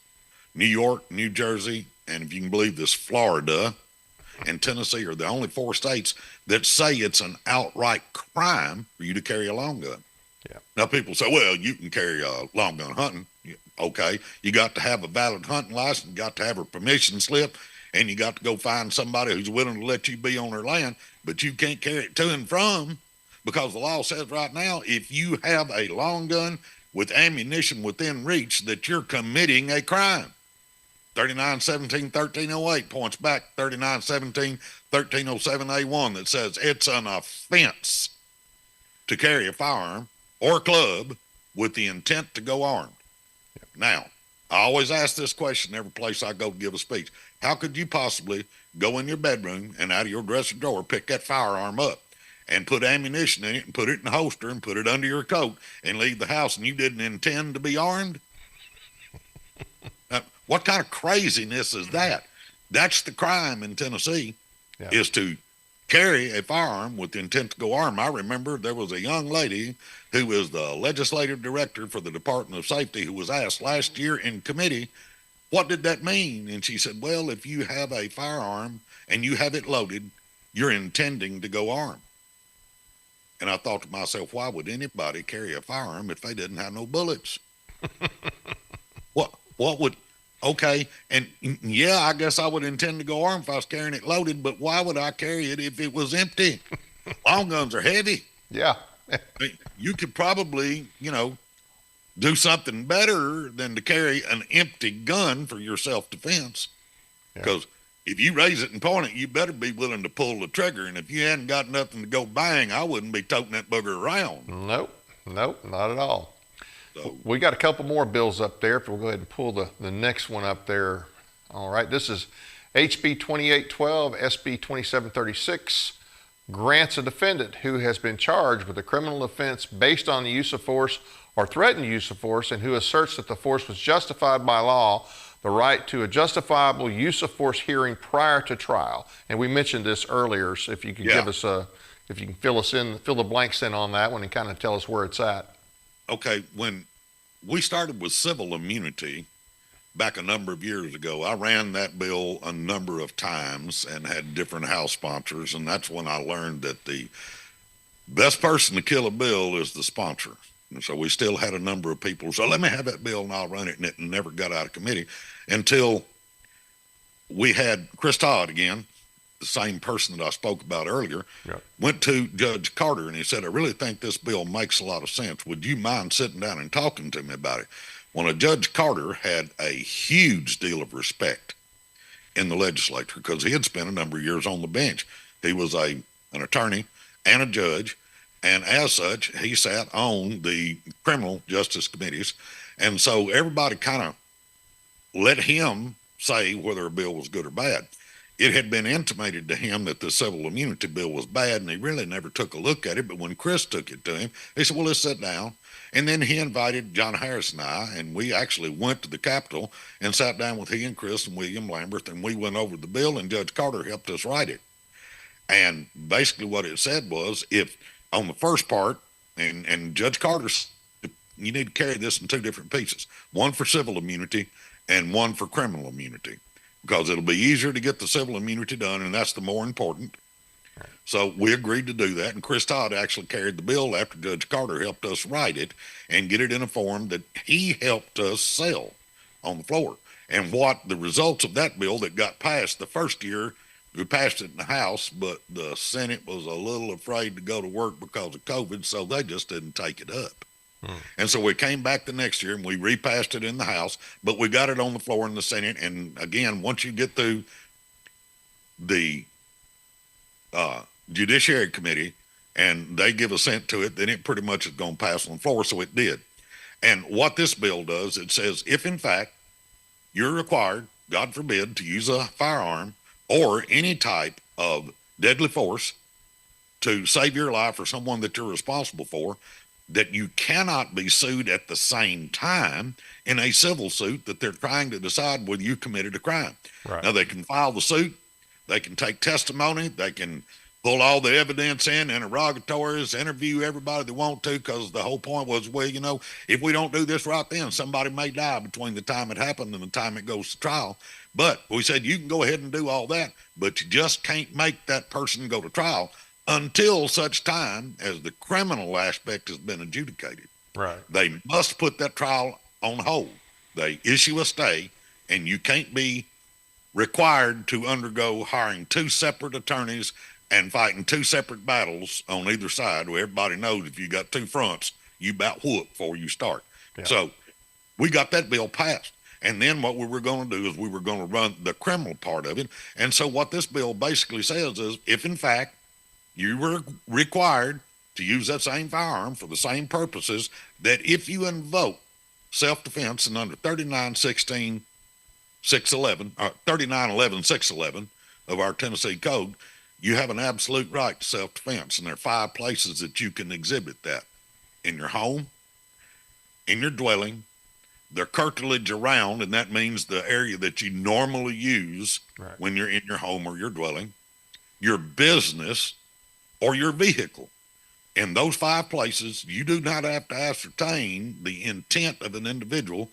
New York, New Jersey, and if you can believe this, Florida and Tennessee are the only 4 states that say it's an outright crime for you to carry a long gun. Yeah. Now people say, well, you can carry a long gun hunting. Okay, you got to have a valid hunting license, you got to have a permission slip, and you got to go find somebody who's willing to let you be on their land, but you can't carry it to and from, because the law says right now, if you have a long gun with ammunition within reach, that you're committing a crime. 3917-1308 points back 3917-1307A1 that says it's an offense to carry a firearm or club with the intent to go armed. Yep. Now, I always ask this question every place I go to give a speech. How could you possibly go in your bedroom and out of your dresser drawer pick that firearm up and put ammunition in it and put it in the holster and put it under your coat and leave the house and you didn't intend to be armed? What kind of craziness is that? That's the crime in Tennessee, is to carry a firearm with the intent to go armed. I remember there was a young lady who was the legislative director for the Department of Safety who was asked last year in committee, what did that mean? And she said, well, if you have a firearm and you have it loaded, you're intending to go armed. And I thought to myself, why would anybody carry a firearm if they didn't have no bullets? What would... Okay, and yeah, I guess I would intend to go armed if I was carrying it loaded, but why would I carry it if it was empty? Long guns are heavy. Yeah. You could probably, do something better than to carry an empty gun for your self-defense. Because if you raise it and point it, you better be willing to pull the trigger. And if you hadn't got nothing to go bang, I wouldn't be toting that bugger around. Nope, not at all. So, we got a couple more bills up there. If we'll go ahead and pull the next one up there. All right, this is HB 2812, SB 2736, grants a defendant who has been charged with a criminal offense based on the use of force or threatened use of force and who asserts that the force was justified by law, the right to a justifiable use of force hearing prior to trial. And we mentioned this earlier, so if you could give us if you can fill the blanks in on that one and kind of tell us where it's at. Okay, when we started with civil immunity back a number of years ago, I ran that bill a number of times and had different House sponsors, and that's when I learned that the best person to kill a bill is the sponsor. And so we still had a number of people, so let me have that bill and I'll run it, and it never got out of committee until we had Chris Todd again, the same person that I spoke about earlier, went to Judge Carter and he said, I really think this bill makes a lot of sense. Would you mind sitting down and talking to me about it? Well, Judge Carter had a huge deal of respect in the legislature because he had spent a number of years on the bench. He was an attorney and a judge, and as such, he sat on the criminal justice committees. And so everybody kind of let him say whether a bill was good or bad. It had been intimated to him that the civil immunity bill was bad, and he really never took a look at it. But when Chris took it to him, he said, well, let's sit down. And then he invited John Harris and I, and we actually went to the Capitol and sat down with he and Chris and William Lambert, and we went over the bill, and Judge Carter helped us write it. And basically what it said was, if on the first part, and Judge Carter, you need to carry this in 2 different pieces, one for civil immunity and one for criminal immunity, because it'll be easier to get the civil immunity done, and that's the more important. So we agreed to do that, and Chris Todd actually carried the bill after Judge Carter helped us write it and get it in a form that he helped us sell on the floor. And what the results of that bill that got passed the first year, we passed it in the House, but the Senate was a little afraid to go to work because of COVID, so they just didn't take it up. And so we came back the next year and we repassed it in the House, but we got it on the floor in the Senate. And again, once you get through the Judiciary Committee and they give assent to it, then it pretty much is going to pass on the floor. So it did. And what this bill does, it says if in fact you're required, God forbid, to use a firearm or any type of deadly force to save your life or someone that you're responsible for, that you cannot be sued at the same time in a civil suit that they're trying to decide whether you committed a crime. Right. Now, they can file the suit, they can take testimony, they can pull all the evidence in, interrogatories, interview everybody they want to, because the whole point was, well, you know, if we don't do this right then, somebody may die between the time it happened and the time it goes to trial. But we said you can go ahead and do all that, but you just can't make that person go to trial until such time as the criminal aspect has been adjudicated. Right. They must put that trial on hold. They issue a stay, and you can't be required to undergo hiring two separate attorneys and fighting two separate battles on either side, where everybody knows if you got two fronts, you about whoop before you start. Yeah. So we got that bill passed. And then what we were going to do is we were going to run the criminal part of it. And so what this bill basically says is, if in fact you were required to use that same firearm for the same purposes, that if you invoke self-defense and under 3911 of our Tennessee Code, you have an absolute right to self-defense. And there are 5 places that you can exhibit that: in your home, in your dwelling, the curtilage around, and that means the area that you normally use when you're in your home or your dwelling, your business, or your vehicle. In those 5 places, you do not have to ascertain the intent of an individual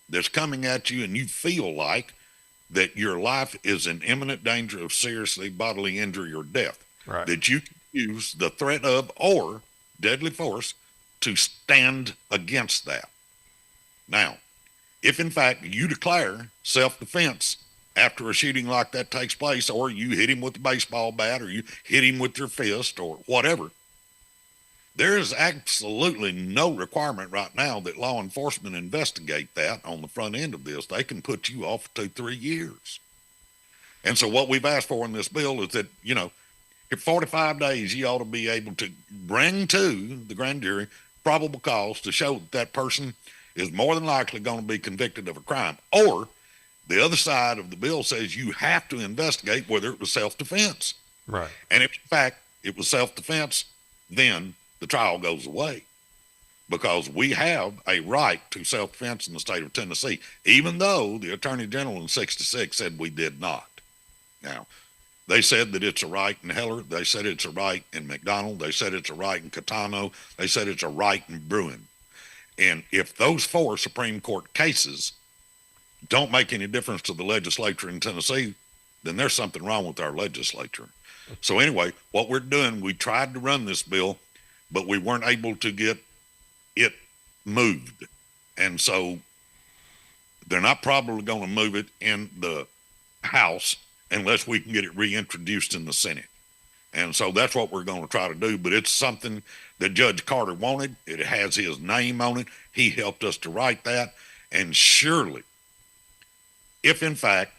that's coming at you and you feel like that your life is in imminent danger of seriously bodily injury or death, that you can use the threat of or deadly force to stand against that. Now, if in fact you declare self-defense after a shooting like that takes place, or you hit him with a baseball bat, or you hit him with your fist, or whatever, there is absolutely no requirement right now that law enforcement investigate that on the front end of this. They can put you off for 2-3 years. And so what we've asked for in this bill is that, you know, in 45 days, you ought to be able to bring to the grand jury probable cause to show that that person is more than likely going to be convicted of a crime. Or the other side of the bill says you have to investigate whether it was self-defense. Right. And if, in fact, it was self-defense, then the trial goes away, because we have a right to self-defense in the state of Tennessee, even though the Attorney General in 66 said we did not. Now, they said that it's a right in Heller. They said it's a right in McDonald. They said it's a right in Catano. They said it's a right in Bruin. And if those 4 Supreme Court cases don't make any difference to the legislature in Tennessee, then there's something wrong with our legislature. So anyway, what we're doing, we tried to run this bill, but we weren't able to get it moved. And so they're not probably going to move it in the House unless we can get it reintroduced in the Senate. And so that's what we're going to try to do. But it's something that Judge Carter wanted. It has his name on it. He helped us to write that. And surely, if in fact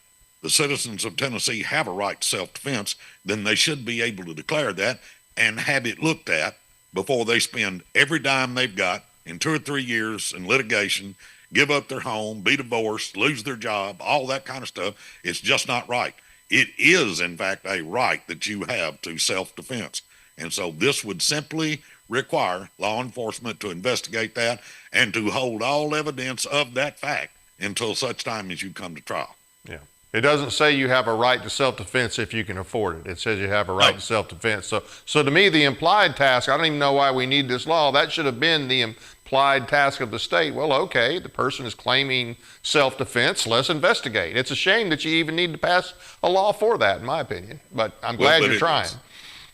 the citizens of Tennessee have a right to self-defense, then they should be able to declare that and have it looked at before they spend every dime they've got in 2 or 3 years in litigation, give up their home, be divorced, lose their job, all that kind of stuff. It's just not right. It is, in fact, a right that you have to self-defense. And so this would simply require law enforcement to investigate that and to hold all evidence of that fact until such time as you come to trial. Yeah. It doesn't say you have a right to self-defense if you can afford it. It says you have a right to self-defense. So to me, the implied task, I don't even know why we need this law. That should have been the implied task of the state. Well, okay, the person is claiming self-defense. Let's investigate. It's a shame that you even need to pass a law for that, in my opinion. But I'm glad you're trying.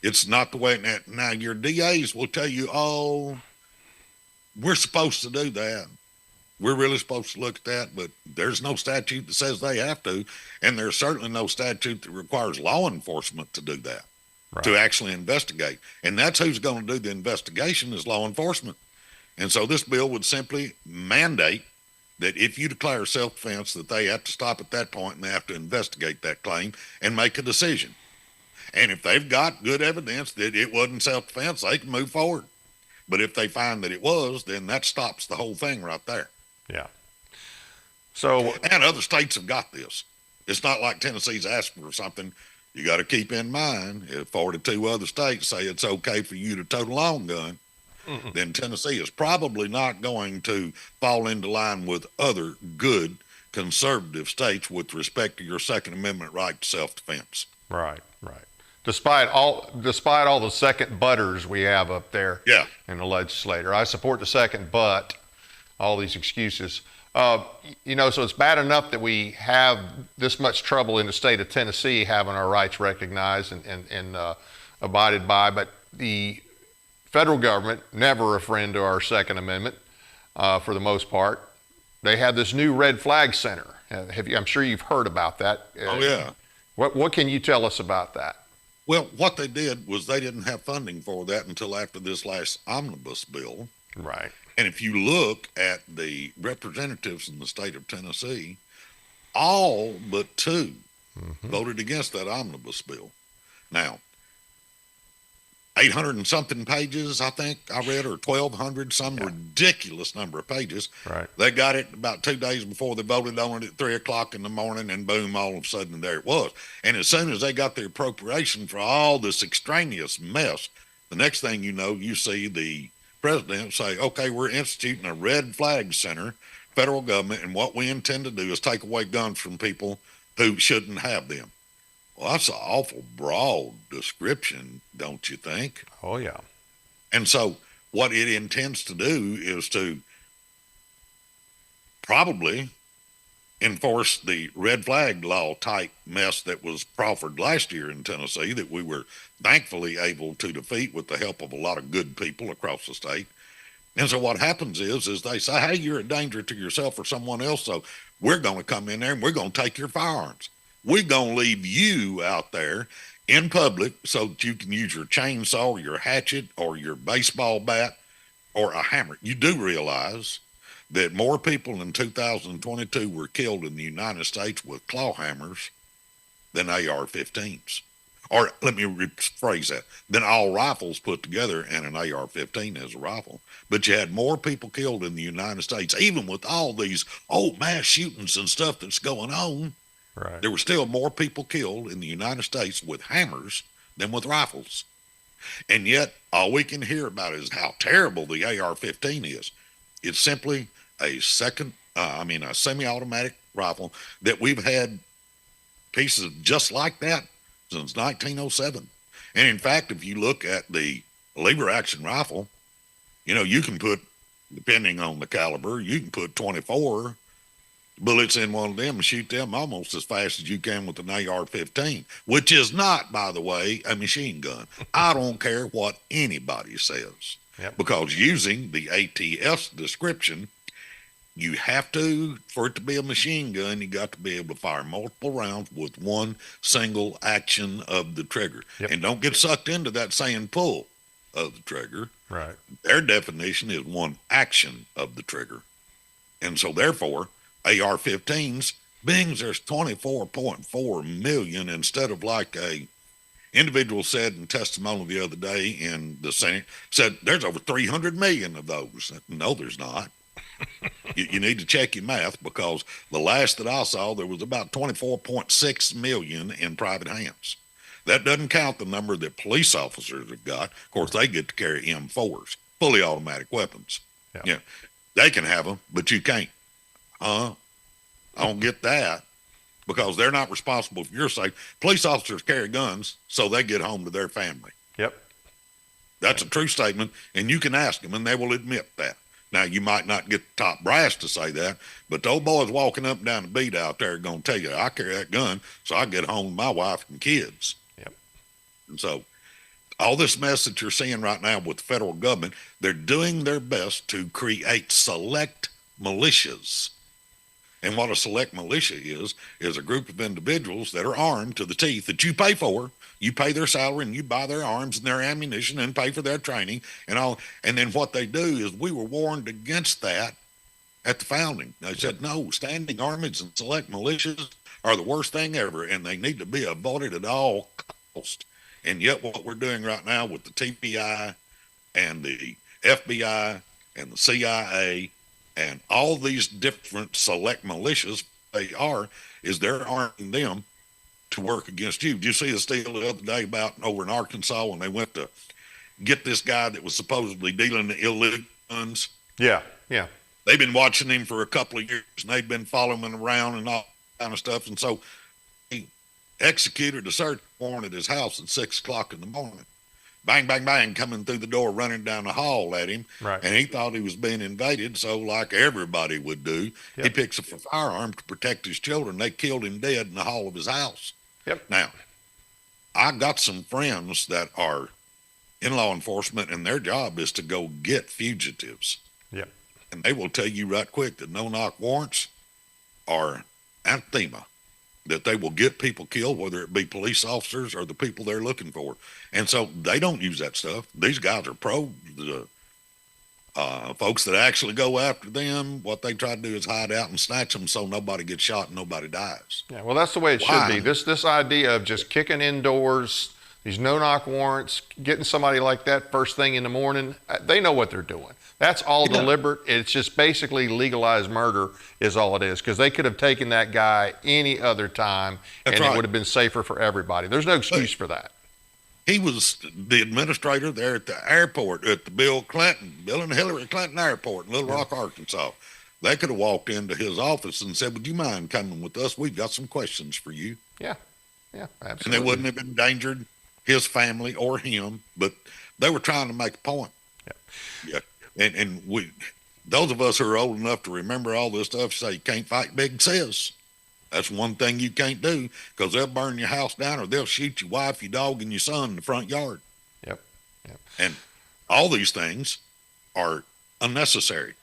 It's not the way. Now your DAs will tell you, oh, we're supposed to do that. We're really supposed to look at that, but there's no statute that says they have to. And there's certainly no statute that requires law enforcement to do that, to actually investigate. And that's who's going to do the investigation is law enforcement. And so this bill would simply mandate that if you declare self-defense, that they have to stop at that point and they have to investigate that claim and make a decision. And if they've got good evidence that it wasn't self-defense, they can move forward. But if they find that it was, then that stops the whole thing right there. Yeah. So, and other states have got this. It's not like Tennessee's asking for something. You got to keep in mind, if 42 other states say it's okay for you to tote a long gun, then Tennessee is probably not going to fall into line with other good conservative states with respect to your Second Amendment right to self-defense. Right. Despite all the second butters we have up there in the legislature. I support the second but, all these excuses. So it's bad enough that we have this much trouble in the state of Tennessee having our rights recognized and abided by, but the federal government, never a friend to our Second Amendment for the most part. They have this new Red Flag Center. I'm sure you've heard about that. Oh, yeah. What can you tell us about that? Well, what they did was they didn't have funding for that until after this last omnibus bill. Right. And if you look at the representatives in the state of Tennessee, all but two voted against that omnibus bill. Now, 800 and something pages, I think I read, or 1,200, some ridiculous number of pages. Right. They got it about 2 days before they voted on it at 3 o'clock in the morning, and boom, all of a sudden there it was. And as soon as they got the appropriation for all this extraneous mess, the next thing you know, you see the president say, okay, we're instituting a Red Flag Center, federal government, and what we intend to do is take away guns from people who shouldn't have them. Well, that's an awful broad description, don't you think? Oh, yeah. And so what it intends to do is to probably enforce the red flag law type mess that was proffered last year in Tennessee that we were thankfully able to defeat with the help of a lot of good people across the state. And so what happens is they say, hey, you're a danger to yourself or someone else, so we're going to come in there and we're going to take your firearms. We're going to leave you out there in public so that you can use your chainsaw or your hatchet or your baseball bat or a hammer. You do realize that more people in 2022 were killed in the United States with claw hammers than AR-15s. Or let me rephrase that, than all rifles put together and an AR-15 as a rifle. But you had more people killed in the United States, even with all these mass shootings and stuff that's going on. Right. There were still more people killed in the United States with hammers than with rifles. And yet all we can hear about is how terrible the AR-15 is. It's simply a semi-automatic rifle that we've had pieces just like that since 1907. And in fact, if you look at the lever action rifle, you can put, depending on the caliber, you can put 24 bullets in one of them and shoot them almost as fast as you can with an AR-15, which is not, by the way, a machine gun. I don't care what anybody says. Yep. Because using the ATS description, you have to, for it to be a machine gun, you got to be able to fire multiple rounds with one single action of the trigger. Yep. And don't get sucked into that saying pull of the trigger. Right. Their definition is one action of the trigger. And so therefore, AR-15s, being there's 24.4 million instead of like a individual said in testimony the other day in the Senate, said there's over 300 million of those. No, there's not. You need to check your math, because the last that I saw, there was about 24.6 million in private hands. That doesn't count the number that police officers have got. Of course, they get to carry M4s, fully automatic weapons. Yeah, they can have them, but you can't. I don't get that, because they're not responsible for your safety. Police officers carry guns so they get home to their family. Yep. That's a true statement, and you can ask them, and they will admit that. Now, you might not get the top brass to say that, but the old boys walking up and down the beat out there are going to tell you, I carry that gun so I get home to my wife and kids. Yep. And so All this mess that you're seeing right now with the federal government, they're doing their best to create select militias. And what a select militia is a group of individuals that are armed to the teeth that you pay for. You pay their salary and you buy their arms and their ammunition and pay for their training and all. And then what they do is, we were warned against that at the founding. They said, no, standing armies and select militias are the worst thing ever, and they need to be avoided at all costs. And yet what we're doing right now with the TPI and the FBI and the CIA and all these different select militias, they're arming them to work against you. Did you see the deal the other day about over in Arkansas when they went to get this guy that was supposedly dealing the illegal guns? Yeah. They've been watching him for a couple of years, and they've been following him around and all kind of stuff. And so he executed a search warrant at his house at 6 o'clock in the morning. Bang, bang, bang, coming through the door, running down the hall at him. Right. And he thought he was being invaded. So like everybody would do, he picks up a firearm to protect his children. They killed him dead in the hall of his house. Yep. Now, I got some friends that are in law enforcement, and their job is to go get fugitives. Yep. And they will tell you right quick that no-knock warrants are anathema, that they will get people killed, whether it be police officers or the people they're looking for. And so they don't use that stuff. These guys are the folks that actually go after them. What they try to do is hide out and snatch them so nobody gets shot and nobody dies. Yeah, well, that's the way it should be. This idea of just kicking indoors, these no-knock warrants, getting somebody like that first thing in the morning, they know what they're doing. That's all deliberate. It's just basically legalized murder is all it is, because they could have taken that guy any other time, and it would have been safer for everybody. There's no excuse for that. He was the administrator there at the airport, at the Bill and Hillary Clinton Airport in Little Rock, Arkansas. They could have walked into his office and said, would you mind coming with us? We've got some questions for you. Yeah, absolutely. And they wouldn't have endangered his family or him, but they were trying to make a point. Yeah. And those of us who are old enough to remember all this stuff say you can't fight big sis. That's one thing you can't do, because they'll burn your house down or they'll shoot your wife, your dog, and your son in the front yard. Yep. And all these things are unnecessary,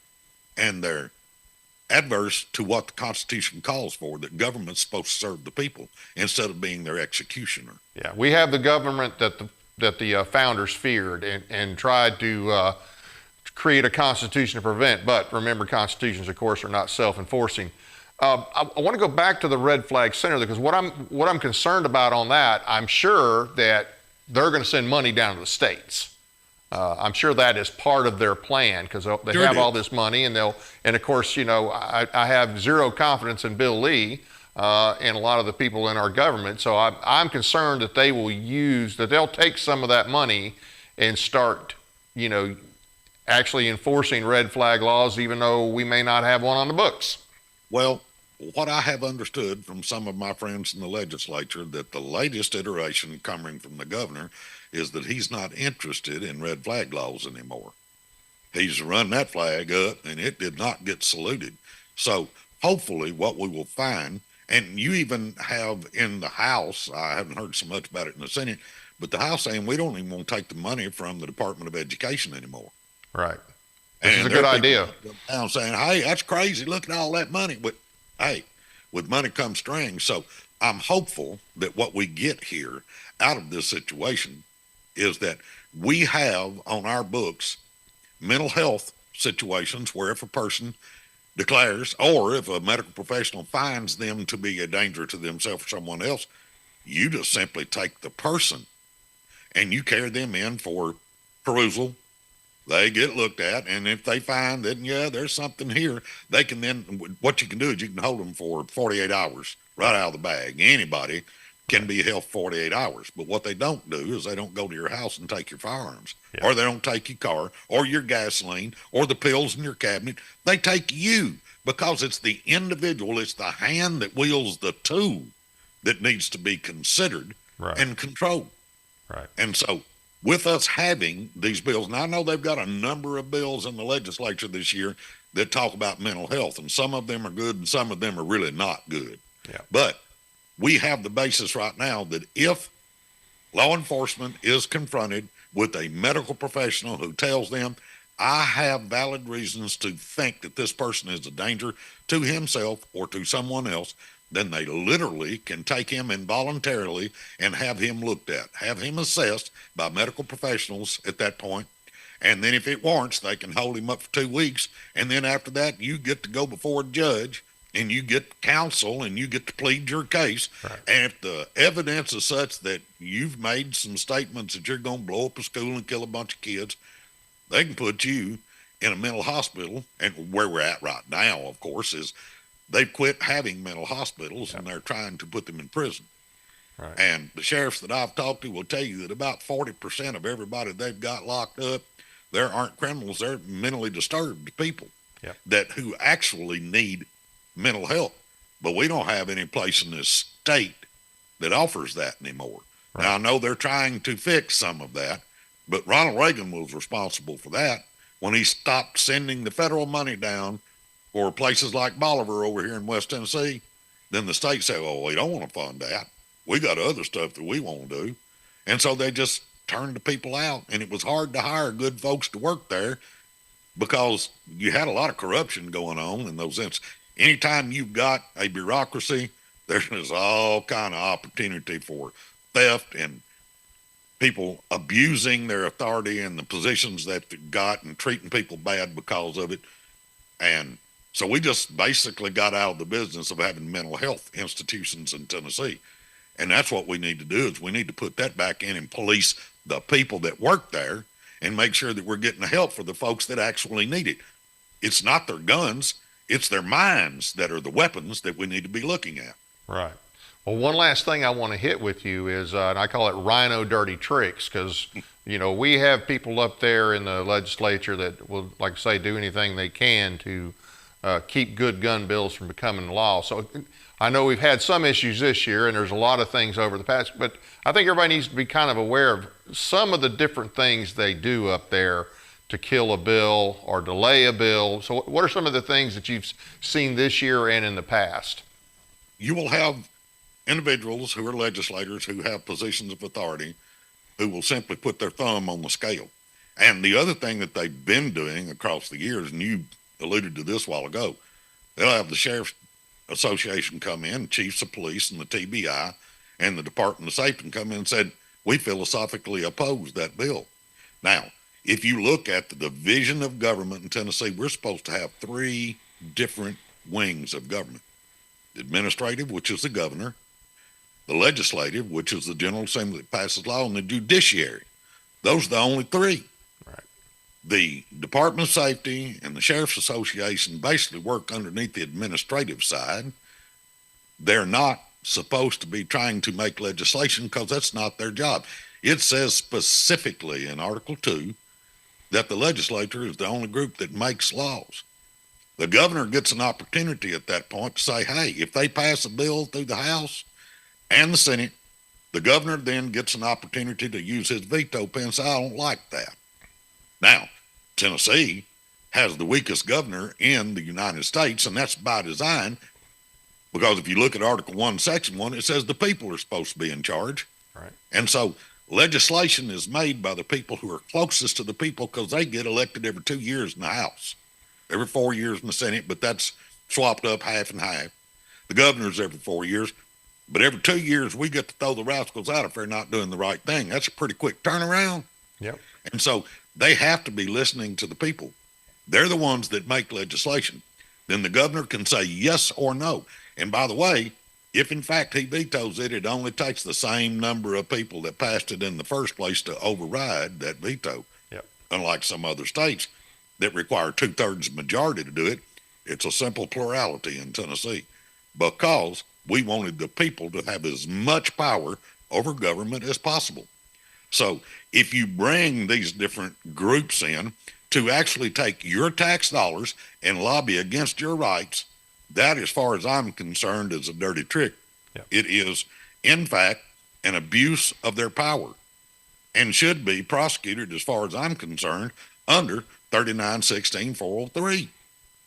and they're adverse to what the Constitution calls for, that government's supposed to serve the people instead of being their executioner. Yeah, we have the government that the founders feared and tried to create a constitution to prevent. But remember, constitutions, of course, are not self-enforcing. I want to go back to the Red Flag Center, because what I'm concerned about on that, I'm sure that they're going to send money down to the states. I'm sure that is part of their plan, because they have all this money, and of course, I have zero confidence in Bill Lee and a lot of the people in our government. So I'm concerned that they'll take some of that money and start, actually enforcing red flag laws, even though we may not have one on the books. Well, what I have understood from some of my friends in the legislature, that the latest iteration coming from the governor is that he's not interested in red flag laws anymore. He's run that flag up and it did not get saluted. So hopefully what we will find, and you even have in the House, I haven't heard so much about it in the Senate, but the House saying we don't even want to take the money from the Department of Education anymore. Right. This is a good idea. Down saying, hey, that's crazy. Look at all that money. But hey, with money comes strings. So I'm hopeful that what we get here out of this situation is that we have on our books mental health situations where if a person declares, or if a medical professional finds them to be a danger to themselves or someone else, you just simply take the person and you carry them in for perusal. They get looked at, and if they find that, there's something here, they can then, what you can do is you can hold them for 48 hours right out of the bag. Anybody can be held 48 hours. But what they don't do is they don't go to your house and take your firearms, or they don't take your car, or your gasoline, or the pills in your cabinet. They take you, because it's the individual, it's the hand that wields the tool that needs to be considered and controlled. Right. And so with us having these bills, and I know they've got a number of bills in the legislature this year that talk about mental health, and some of them are good and some of them are really not good. Yeah. But we have the basis right now that if law enforcement is confronted with a medical professional who tells them, I have valid reasons to think that this person is a danger to himself or to someone else, then they literally can take him involuntarily and have him looked at, have him assessed by medical professionals at that point. And then if it warrants, they can hold him up for 2 weeks. And then after that, you get to go before a judge and you get counsel and you get to plead your case. Right. And if the evidence is such that you've made some statements that you're going to blow up a school and kill a bunch of kids, they can put you in a mental hospital. And where we're at right now, of course, is they've quit having mental hospitals and they're trying to put them in prison. Right. And the sheriffs that I've talked to will tell you that about 40% of everybody they've got locked up, there aren't criminals, they're mentally disturbed people that who actually need mental health. But we don't have any place in this state that offers that anymore. Right. Now, I know they're trying to fix some of that, but Ronald Reagan was responsible for that when he stopped sending the federal money down for places like Bolivar over here in West Tennessee. Then the state said, well, we don't want to fund that. We got other stuff that we want to do. And so they just turned the people out, and it was hard to hire good folks to work there because you had a lot of corruption going on in those instances. Anytime you've got a bureaucracy, there's all kind of opportunity for theft and people abusing their authority and the positions that they got and treating people bad because of it. And so we just basically got out of the business of having mental health institutions in Tennessee. And that's what we need to do is we need to put that back in and police the people that work there and make sure that we're getting the help for the folks that actually need it. It's not their guns. It's their minds that are the weapons that we need to be looking at. Right. Well, one last thing I want to hit with you is, and I call it RINO dirty tricks, because, you know, we have people up there in the legislature that will, like I say, do anything they can to keep good gun bills from becoming law. So I know we've had some issues this year, and there's a lot of things over the past, but I think everybody needs to be kind of aware of some of the different things they do up there to kill a bill or delay a bill. So what are some of the things that you've seen this year and in the past? You will have individuals who are legislators who have positions of authority who will simply put their thumb on the scale. And the other thing that they've been doing across the years, and you alluded to this a while ago, they'll have the Sheriff's Association come in, chiefs of police and the TBI and the Department of Safety come in and said, we philosophically oppose that bill. Now, if you look at the division of government in Tennessee, we're supposed to have 3 different wings of government. The administrative, which is the governor, the legislative, which is the General Assembly that passes law, and the judiciary. Those are the only 3. Right. The Department of Safety and the Sheriff's Association basically work underneath the administrative side. They're not supposed to be trying to make legislation because that's not their job. It says specifically in Article 2 that the legislature is the only group that makes laws. The governor gets an opportunity at that point to say, hey, if they pass a bill through the House and the Senate, the governor then gets an opportunity to use his veto pen and say, I don't like that. Now, Tennessee has the weakest governor in the United States, and that's by design, because if you look at Article 1, Section 1, it says the people are supposed to be in charge. Right. And so legislation is made by the people who are closest to the people because they get elected every 2 years in the House, every 4 years in the Senate, but that's swapped up half and half. The governor's every 4 years, but every 2 years we get to throw the rascals out if they're not doing the right thing. That's a pretty quick turnaround. Yep. And so they have to be listening to the people. They're the ones that make legislation. Then the governor can say yes or no. And by the way, if in fact he vetoes it, it only takes the same number of people that passed it in the first place to override that veto. Yep. Unlike some other states that require 2/3 majority to do it, it's a simple plurality in Tennessee because we wanted the people to have as much power over government as possible. So if you bring these different groups in to actually take your tax dollars and lobby against your rights, that, as far as I'm concerned, is a dirty trick. Yep. It is, in fact, an abuse of their power and should be prosecuted, as far as I'm concerned, under 3916-403,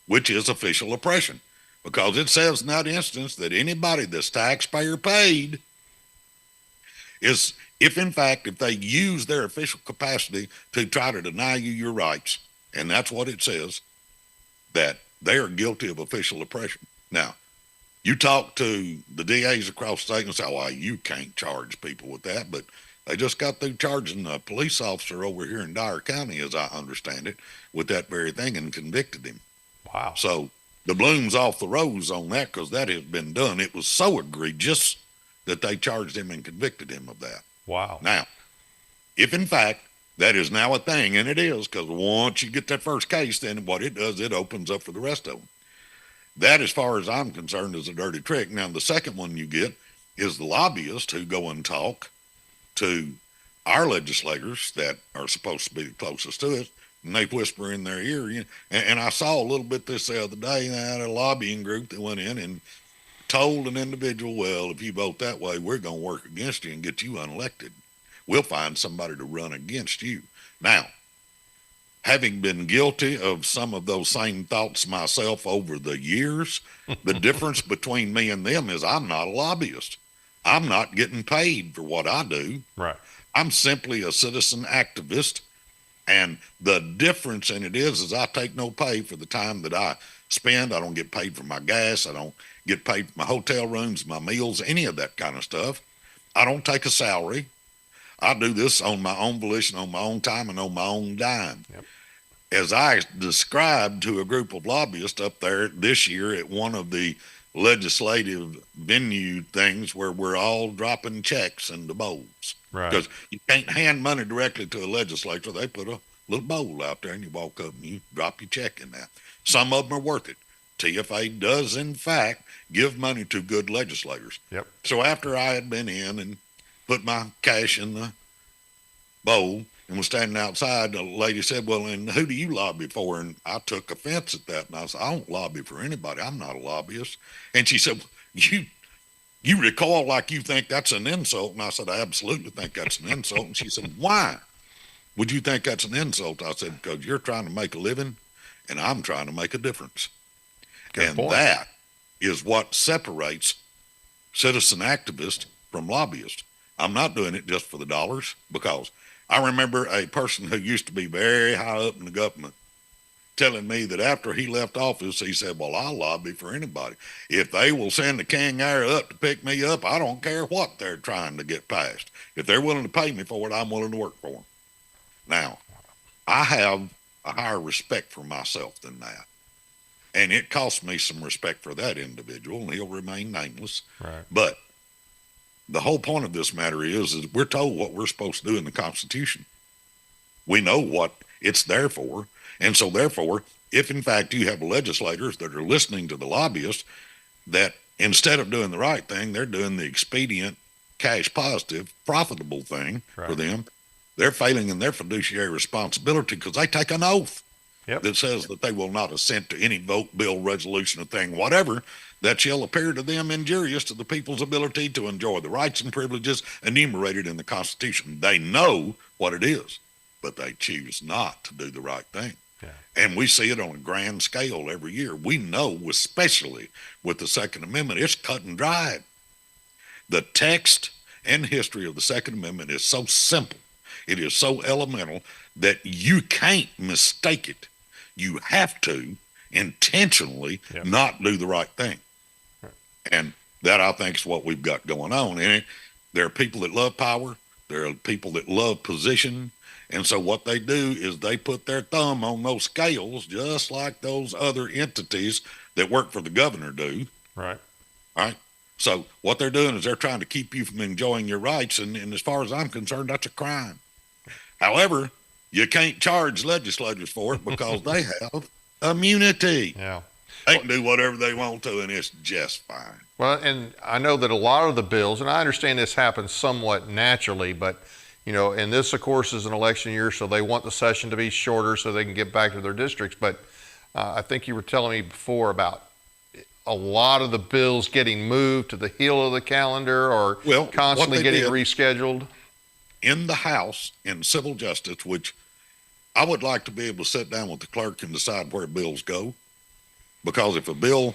which is official oppression, because it says in that instance that anybody that's taxpayer paid is If in fact, if they use their official capacity to try to deny you your rights, and that's what it says, that they are guilty of official oppression. Now, you talk to the DAs across the state and say, well, you can't charge people with that, but they just got through charging a police officer over here in Dyer County, as I understand it, with that very thing and convicted him. Wow. So the bloom's off the rose on that because that has been done. It was so egregious that they charged him and convicted him of that. Wow. Now, if in fact that is now a thing, and it is, because once you get that first case, then what it does, it opens up for the rest of them. That, as far as I'm concerned, is a dirty trick. Now, the second one you get is the lobbyists who go and talk to our legislators that are supposed to be the closest to us, and they whisper in their ear. And I saw a little bit this the other day. They had a lobbying group that went in and told an individual, well, if you vote that way, we're going to work against you and get you unelected. We'll find somebody to run against you. Now, having been guilty of some of those same thoughts myself over the years, the difference between me and them is I'm not a lobbyist. I'm not getting paid for what I do. Right. I'm simply a citizen activist. And the difference in it is I take no pay for the time that I spend. I don't get paid for my gas. I don't get paid for my hotel rooms, my meals, any of that kind of stuff. I don't take a salary. I do this on my own volition, on my own time, and on my own dime. Yep. As I described to a group of lobbyists up there this year at one of the legislative venue things where we're all dropping checks into bowls. Right. Because you can't hand money directly to a legislature. They put a little bowl out there and you walk up and you drop your check in that. Some of them are worth it. TFA does, in fact, give money to good legislators. Yep. So after I had been in and put my cash in the bowl and was standing outside, the lady said, well, and who do you lobby for? And I took offense at that. And I said, I don't lobby for anybody. I'm not a lobbyist. And she said, you recoil like you think that's an insult. And I said, I absolutely think that's an insult. And she said, why would you think that's an insult? I said, because you're trying to make a living and I'm trying to make a difference. Good and point. That is what separates citizen activists from lobbyists. I'm not doing it just for the dollars, because I remember a person who used to be very high up in the government telling me that after he left office, he said, well, I'll lobby for anybody. If they will send the King Air up to pick me up, I don't care what they're trying to get passed. If they're willing to pay me for it, I'm willing to work for them. Now, I have a higher respect for myself than that. And it cost me some respect for that individual, and he'll remain nameless. Right. But the whole point of this matter is we're told what we're supposed to do in the Constitution. We know what it's there for. And so therefore, if in fact you have legislators that are listening to the lobbyists, that instead of doing the right thing, they're doing the expedient, cash positive, profitable thing for them, they're failing in their fiduciary responsibility because they take an oath that says that they will not assent to any vote, bill, resolution, or thing, whatever, that shall appear to them injurious to the people's ability to enjoy the rights and privileges enumerated in the Constitution. They know what it is, but they choose not to do the right thing. Yeah. And we see it on a grand scale every year. We know, especially with the Second Amendment, it's cut and dried. The text and history of the Second Amendment is so simple, it is so elemental that you can't mistake it. You have to intentionally not do the right thing. And that, I think, is what we've got going on. And there are people that love power. There are people that love position. And so what they do is they put their thumb on those scales, just like those other entities that work for the governor do. Right. All right. So what they're doing is they're trying to keep you from enjoying your rights. And as far as I'm concerned, that's a crime. However, you can't charge legislators for it because they have immunity. Yeah. They can do whatever they want to, and it's just fine. Well, and I know that a lot of the bills, and I understand this happens somewhat naturally, but, you know, and this, of course, is an election year, so they want the session to be shorter so they can get back to their districts. But I think you were telling me before about a lot of the bills getting moved to the heel of the calendar or constantly getting rescheduled. In the House, in civil justice, which I would like to be able to sit down with the clerk and decide where bills go. Because if a bill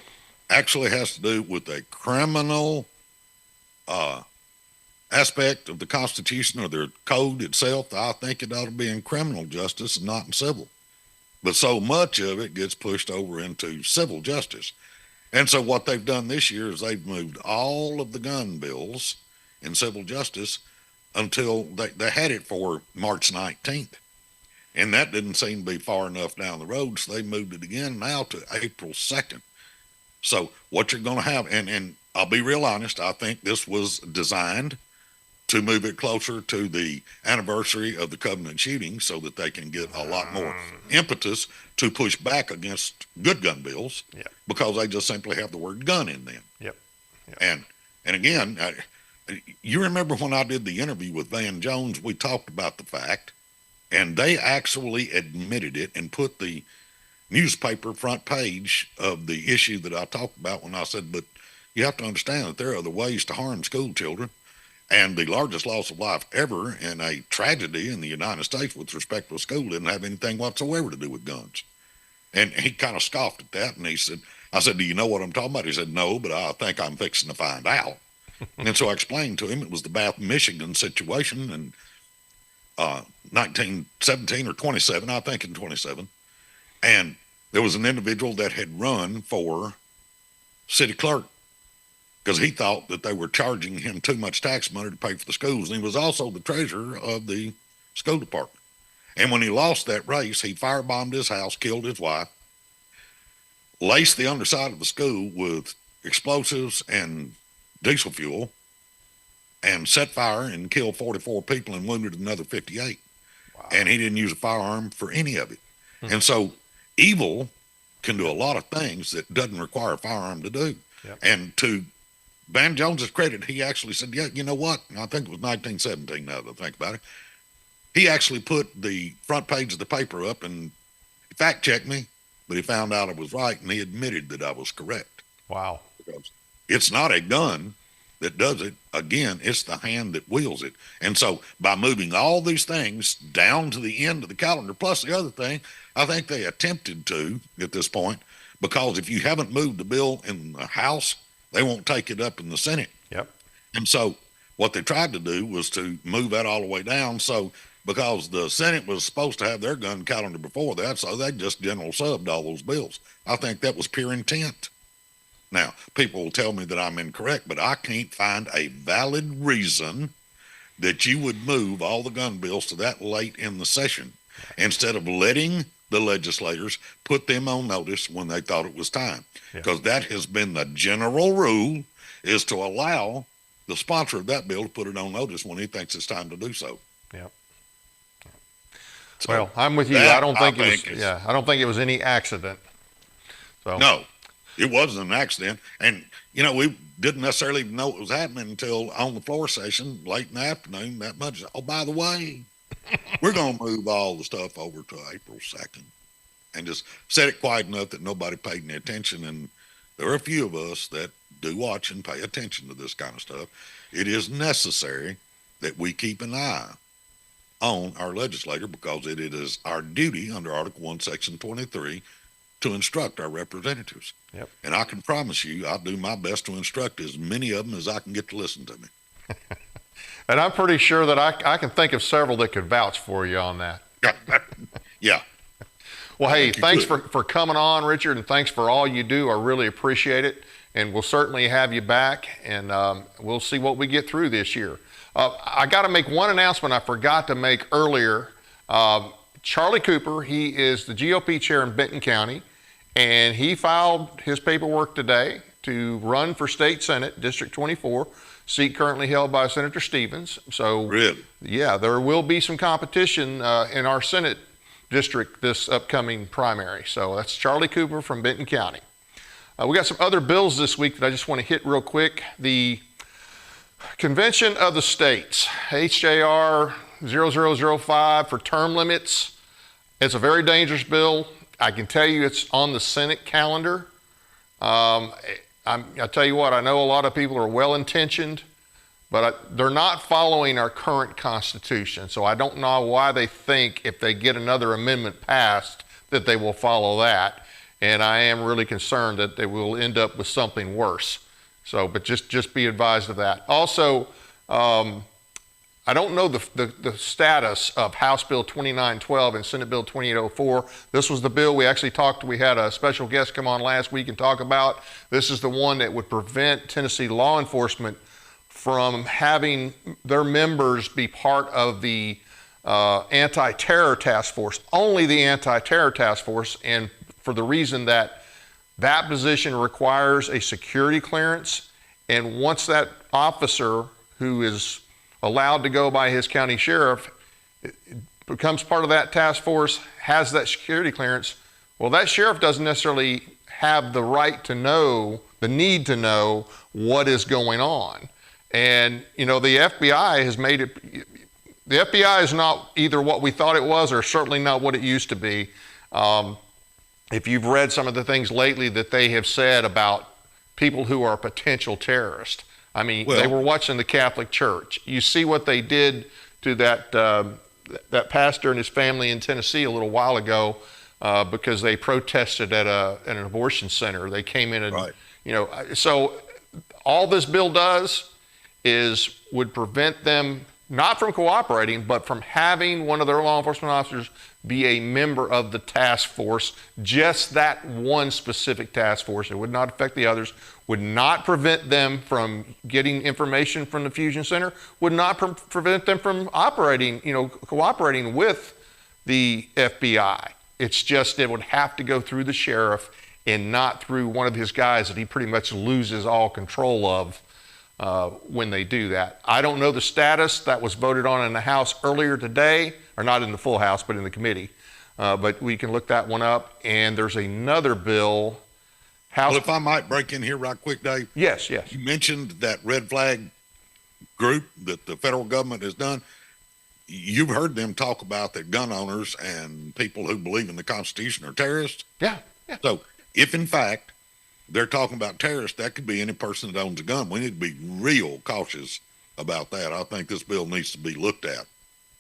actually has to do with a criminal aspect of the Constitution or the code itself, I think it ought to be in criminal justice and not in civil. But so much of it gets pushed over into civil justice. And so what they've done this year is they've moved all of the gun bills in civil justice until they had it for March 19th. And that didn't seem to be far enough down the road, so they moved it again now to April 2nd. So what you're going to have, and I'll be real honest, I think this was designed to move it closer to the anniversary of the Covenant shooting so that they can get a lot more impetus to push back against good gun bills, because they just simply have the word gun in them. Yep. And again, you remember when I did the interview with Van Jones, we talked about the fact, and they actually admitted it and put the newspaper front page of the issue that I talked about when I said, but you have to understand that there are other ways to harm school children. And the largest loss of life ever in a tragedy in the United States with respect to a school didn't have anything whatsoever to do with guns. And he kind of scoffed at that, and he said, I said, do you know what I'm talking about? He said, no, but I think I'm fixing to find out. And so I explained to him it was the Bath, Michigan situation in 1917 or 27, I think in 27. And there was an individual that had run for city clerk because he thought that they were charging him too much tax money to pay for the schools. And he was also the treasurer of the school department. And when he lost that race, he firebombed his house, killed his wife, laced the underside of the school with explosives and diesel fuel, and set fire and killed 44 people and wounded another 58. Wow. And he didn't use a firearm for any of it. And so evil can do a lot of things that doesn't require a firearm to do. Yep. And to Van Jones's credit, he actually said, yeah, you know what? I think it was 1917 now that I think about it. He actually put the front page of the paper up and fact checked me, but he found out I was right, and he admitted that I was correct. Wow. Because it's not a gun that does it. Again, it's the hand that wields it. And so by moving all these things down to the end of the calendar, plus the other thing, I think they attempted to at this point, because if you haven't moved the bill in the House, they won't take it up in the Senate. Yep. And so what they tried to do was to move that all the way down. So because the Senate was supposed to have their gun calendar before that, so they just general subbed all those bills. I think that was pure intent. Now, people will tell me that I'm incorrect, but I can't find a valid reason that you would move all the gun bills to that late in the session instead of letting the legislators put them on notice when they thought it was time. Because that has been the general rule, is to allow the sponsor of that bill to put it on notice when he thinks it's time to do so. Yep. So well, I'm with you. I don't think it was any accident. So no, it wasn't an accident. And, you know, we didn't necessarily even know it was happening until on the floor session late in the afternoon that much. Oh, by the way, we're going to move all the stuff over to April 2nd and just set it quiet enough that nobody paid any attention. And there are a few of us that do watch and pay attention to this kind of stuff. It is necessary that we keep an eye on our legislator, because it is our duty under Article 1, Section 23 to instruct our representatives. Yep. And I can promise you, I'll do my best to instruct as many of them as I can get to listen to me. And I'm pretty sure that I can think of several that could vouch for you on that. Yeah. Well, hey, thanks for coming on, Richard, and thanks for all you do. I really appreciate it. And we'll certainly have you back, and we'll see what we get through this year. I got to make one announcement I forgot to make earlier. Charlie Cooper, he is the GOP chair in Benton County, and he filed his paperwork today to run for state Senate, District 24, seat currently held by Senator Stevens. So, really? Yeah, there will be some competition in our Senate district this upcoming primary. So that's Charlie Cooper from Benton County. We got some other bills this week that I just want to hit real quick. The Convention of the States, HJR 0005 for term limits. It's a very dangerous bill. I can tell you it's on the Senate calendar. I tell you what, I know a lot of people are well-intentioned, but they're not following our current Constitution. So I don't know why they think if they get another amendment passed that they will follow that. And I am really concerned that they will end up with something worse. So, but just be advised of that. Also, I don't know the status of House Bill 2912 and Senate Bill 2804. This was the bill we actually we had a special guest come on last week and talk about. This is the one that would prevent Tennessee law enforcement from having their members be part of the anti-terror task force, only the anti-terror task force, and for the reason that that position requires a security clearance, and once that officer who is allowed to go by his county sheriff becomes part of that task force, has that security clearance, well, that sheriff doesn't necessarily have the right to know, the need to know what is going on. And, you know, the FBI has made it, the FBI is not either what we thought it was or certainly not what it used to be. If you've read some of the things lately that they have said about people who are potential terrorists, I mean, they were watching the Catholic Church. You see what they did to that pastor and his family in Tennessee a little while ago because they protested at an abortion center. They came in and, you know, so all this bill does would prevent them not from cooperating, but from having one of their law enforcement officers be a member of the task force, just that one specific task force. It would not affect the others, would not prevent them from getting information from the Fusion Center, would not prevent them from operating, you know, cooperating with the FBI. It's just it would have to go through the sheriff and not through one of his guys that he pretty much loses all control of when they do that. I don't know the status. That was voted on in the House earlier today, or not in the full House, but in the committee. But we can look that one up. And there's another bill. Well, if I might break in here right quick, Dave. Yes, yes. You mentioned that red flag group that the federal government has done. You've heard them talk about that gun owners and people who believe in the Constitution are terrorists. Yeah, yeah. So if in fact they're talking about terrorists, that could be any person that owns a gun. We need to be real cautious about that. I think this bill needs to be looked at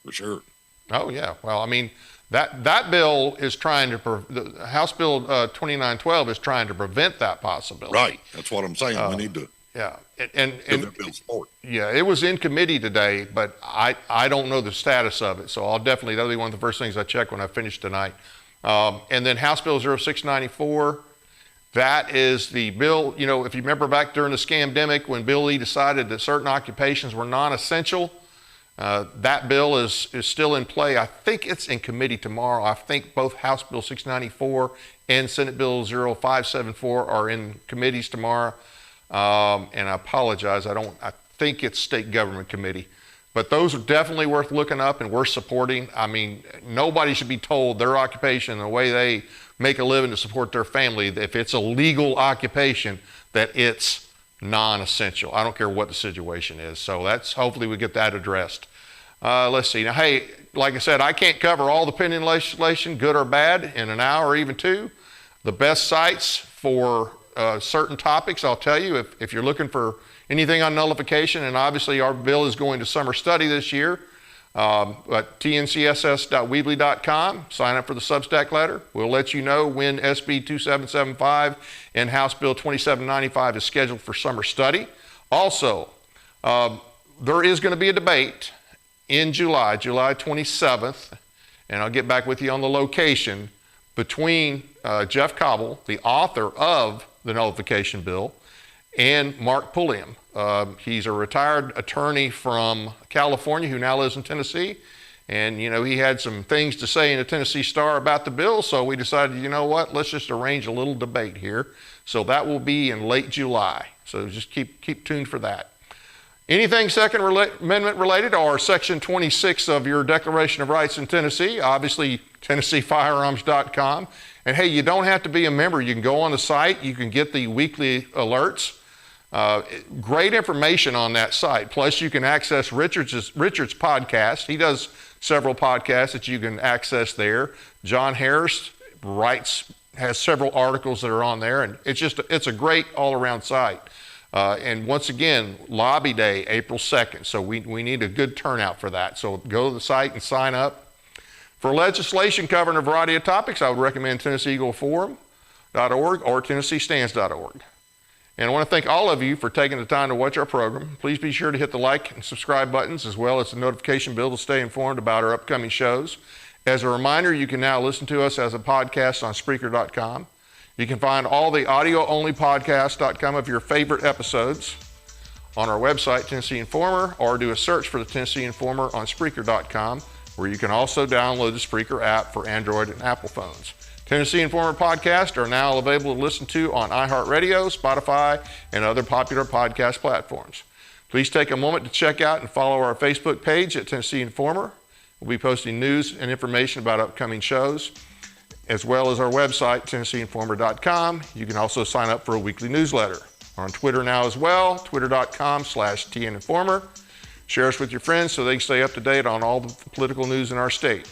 for sure. Oh yeah. Well, I mean, that bill is trying to, the House Bill 2912 is trying to prevent that possibility. Right. That's what I'm saying. We need to. Yeah. And that bill support. Yeah, it was in committee today, but I don't know the status of it. So that'll be one of the first things I check when I finish tonight. And then House Bill 0694, that is the bill, you know, if you remember back during the scamdemic when Bill Lee decided that certain occupations were non-essential, that bill is still in play. I think it's in committee tomorrow. I think both House Bill 694 and Senate Bill 0574 are in committees tomorrow. And I apologize, I think it's State Government Committee. But those are definitely worth looking up and worth supporting. I mean, nobody should be told their occupation, the way they make a living to support their family, if it's a legal occupation, that it's non-essential. I don't care what the situation is. So hopefully we get that addressed. Let's see. Now, hey, like I said, I can't cover all the pending legislation, good or bad, in an hour or even two. The best sites for certain topics, I'll tell you, if you're looking for anything on nullification, and obviously our bill is going to summer study this year, but tncss.weebly.com, sign up for the Substack letter. We'll let you know when SB 2775 and House Bill 2795 is scheduled for summer study. Also, there is going to be a debate in July 27th, and I'll get back with you on the location, between Jeff Cobble, the author of the nullification bill, and Mark Pulliam. He's a retired attorney from California who now lives in Tennessee. And, you know, he had some things to say in the Tennessee Star about the bill. So we decided, you know what, let's just arrange a little debate here. So that will be in late July. So just keep tuned for that. Anything Second Amendment related or Section 26 of your Declaration of Rights in Tennessee, obviously TennesseeFirearms.com. And hey, you don't have to be a member. You can go on the site. You can get the weekly alerts. Great information on that site. Plus, you can access Richard's podcast. He does several podcasts that you can access there. John Harris has several articles that are on there, and it's a great all-around site. And once again, Lobby Day, April 2nd. So we need a good turnout for that. So go to the site and sign up. For legislation covering a variety of topics, I would recommend TennesseeEagleForum.org or TennesseeStands.org. And I want to thank all of you for taking the time to watch our program. Please be sure to hit the like and subscribe buttons, as well as the notification bell to stay informed about our upcoming shows. As a reminder, you can now listen to us as a podcast on Spreaker.com. You can find all the audio-only podcasts.com of your favorite episodes on our website, Tennessee Informer, or do a search for the Tennessee Informer on Spreaker.com, where you can also download the Spreaker app for Android and Apple phones. Tennessee Informer podcasts are now available to listen to on iHeartRadio, Spotify, and other popular podcast platforms. Please take a moment to check out and follow our Facebook page at Tennessee Informer. We'll be posting news and information about upcoming shows, as well as our website, TennesseeInformer.com. You can also sign up for a weekly newsletter. We're on Twitter now as well, twitter.com/TNInformer. Share us with your friends so they can stay up to date on all the political news in our state.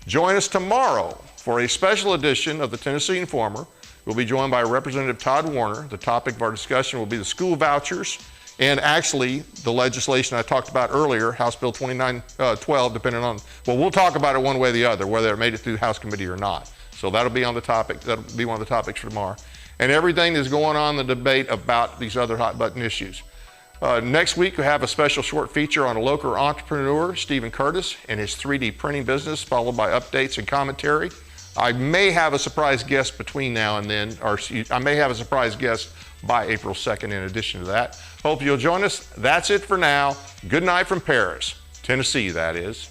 Join us tomorrow for a special edition of the Tennessee Informer. We'll be joined by Representative Todd Warner. The topic of our discussion will be the school vouchers and actually the legislation I talked about earlier, House Bill 2912, depending on, well, we'll talk about it one way or the other, whether it made it through the House committee or not. So that'll be on the topic. That'll be one of the topics for tomorrow. And everything that's going on in the debate about these other hot button issues. Next week, we have a special short feature on a local entrepreneur, Stephen Curtis, and his 3D printing business, followed by updates and commentary. I may have a surprise guest between now and then, or I may have a surprise guest by April 2nd in addition to that. Hope you'll join us. That's it for now. Good night from Paris, Tennessee, that is.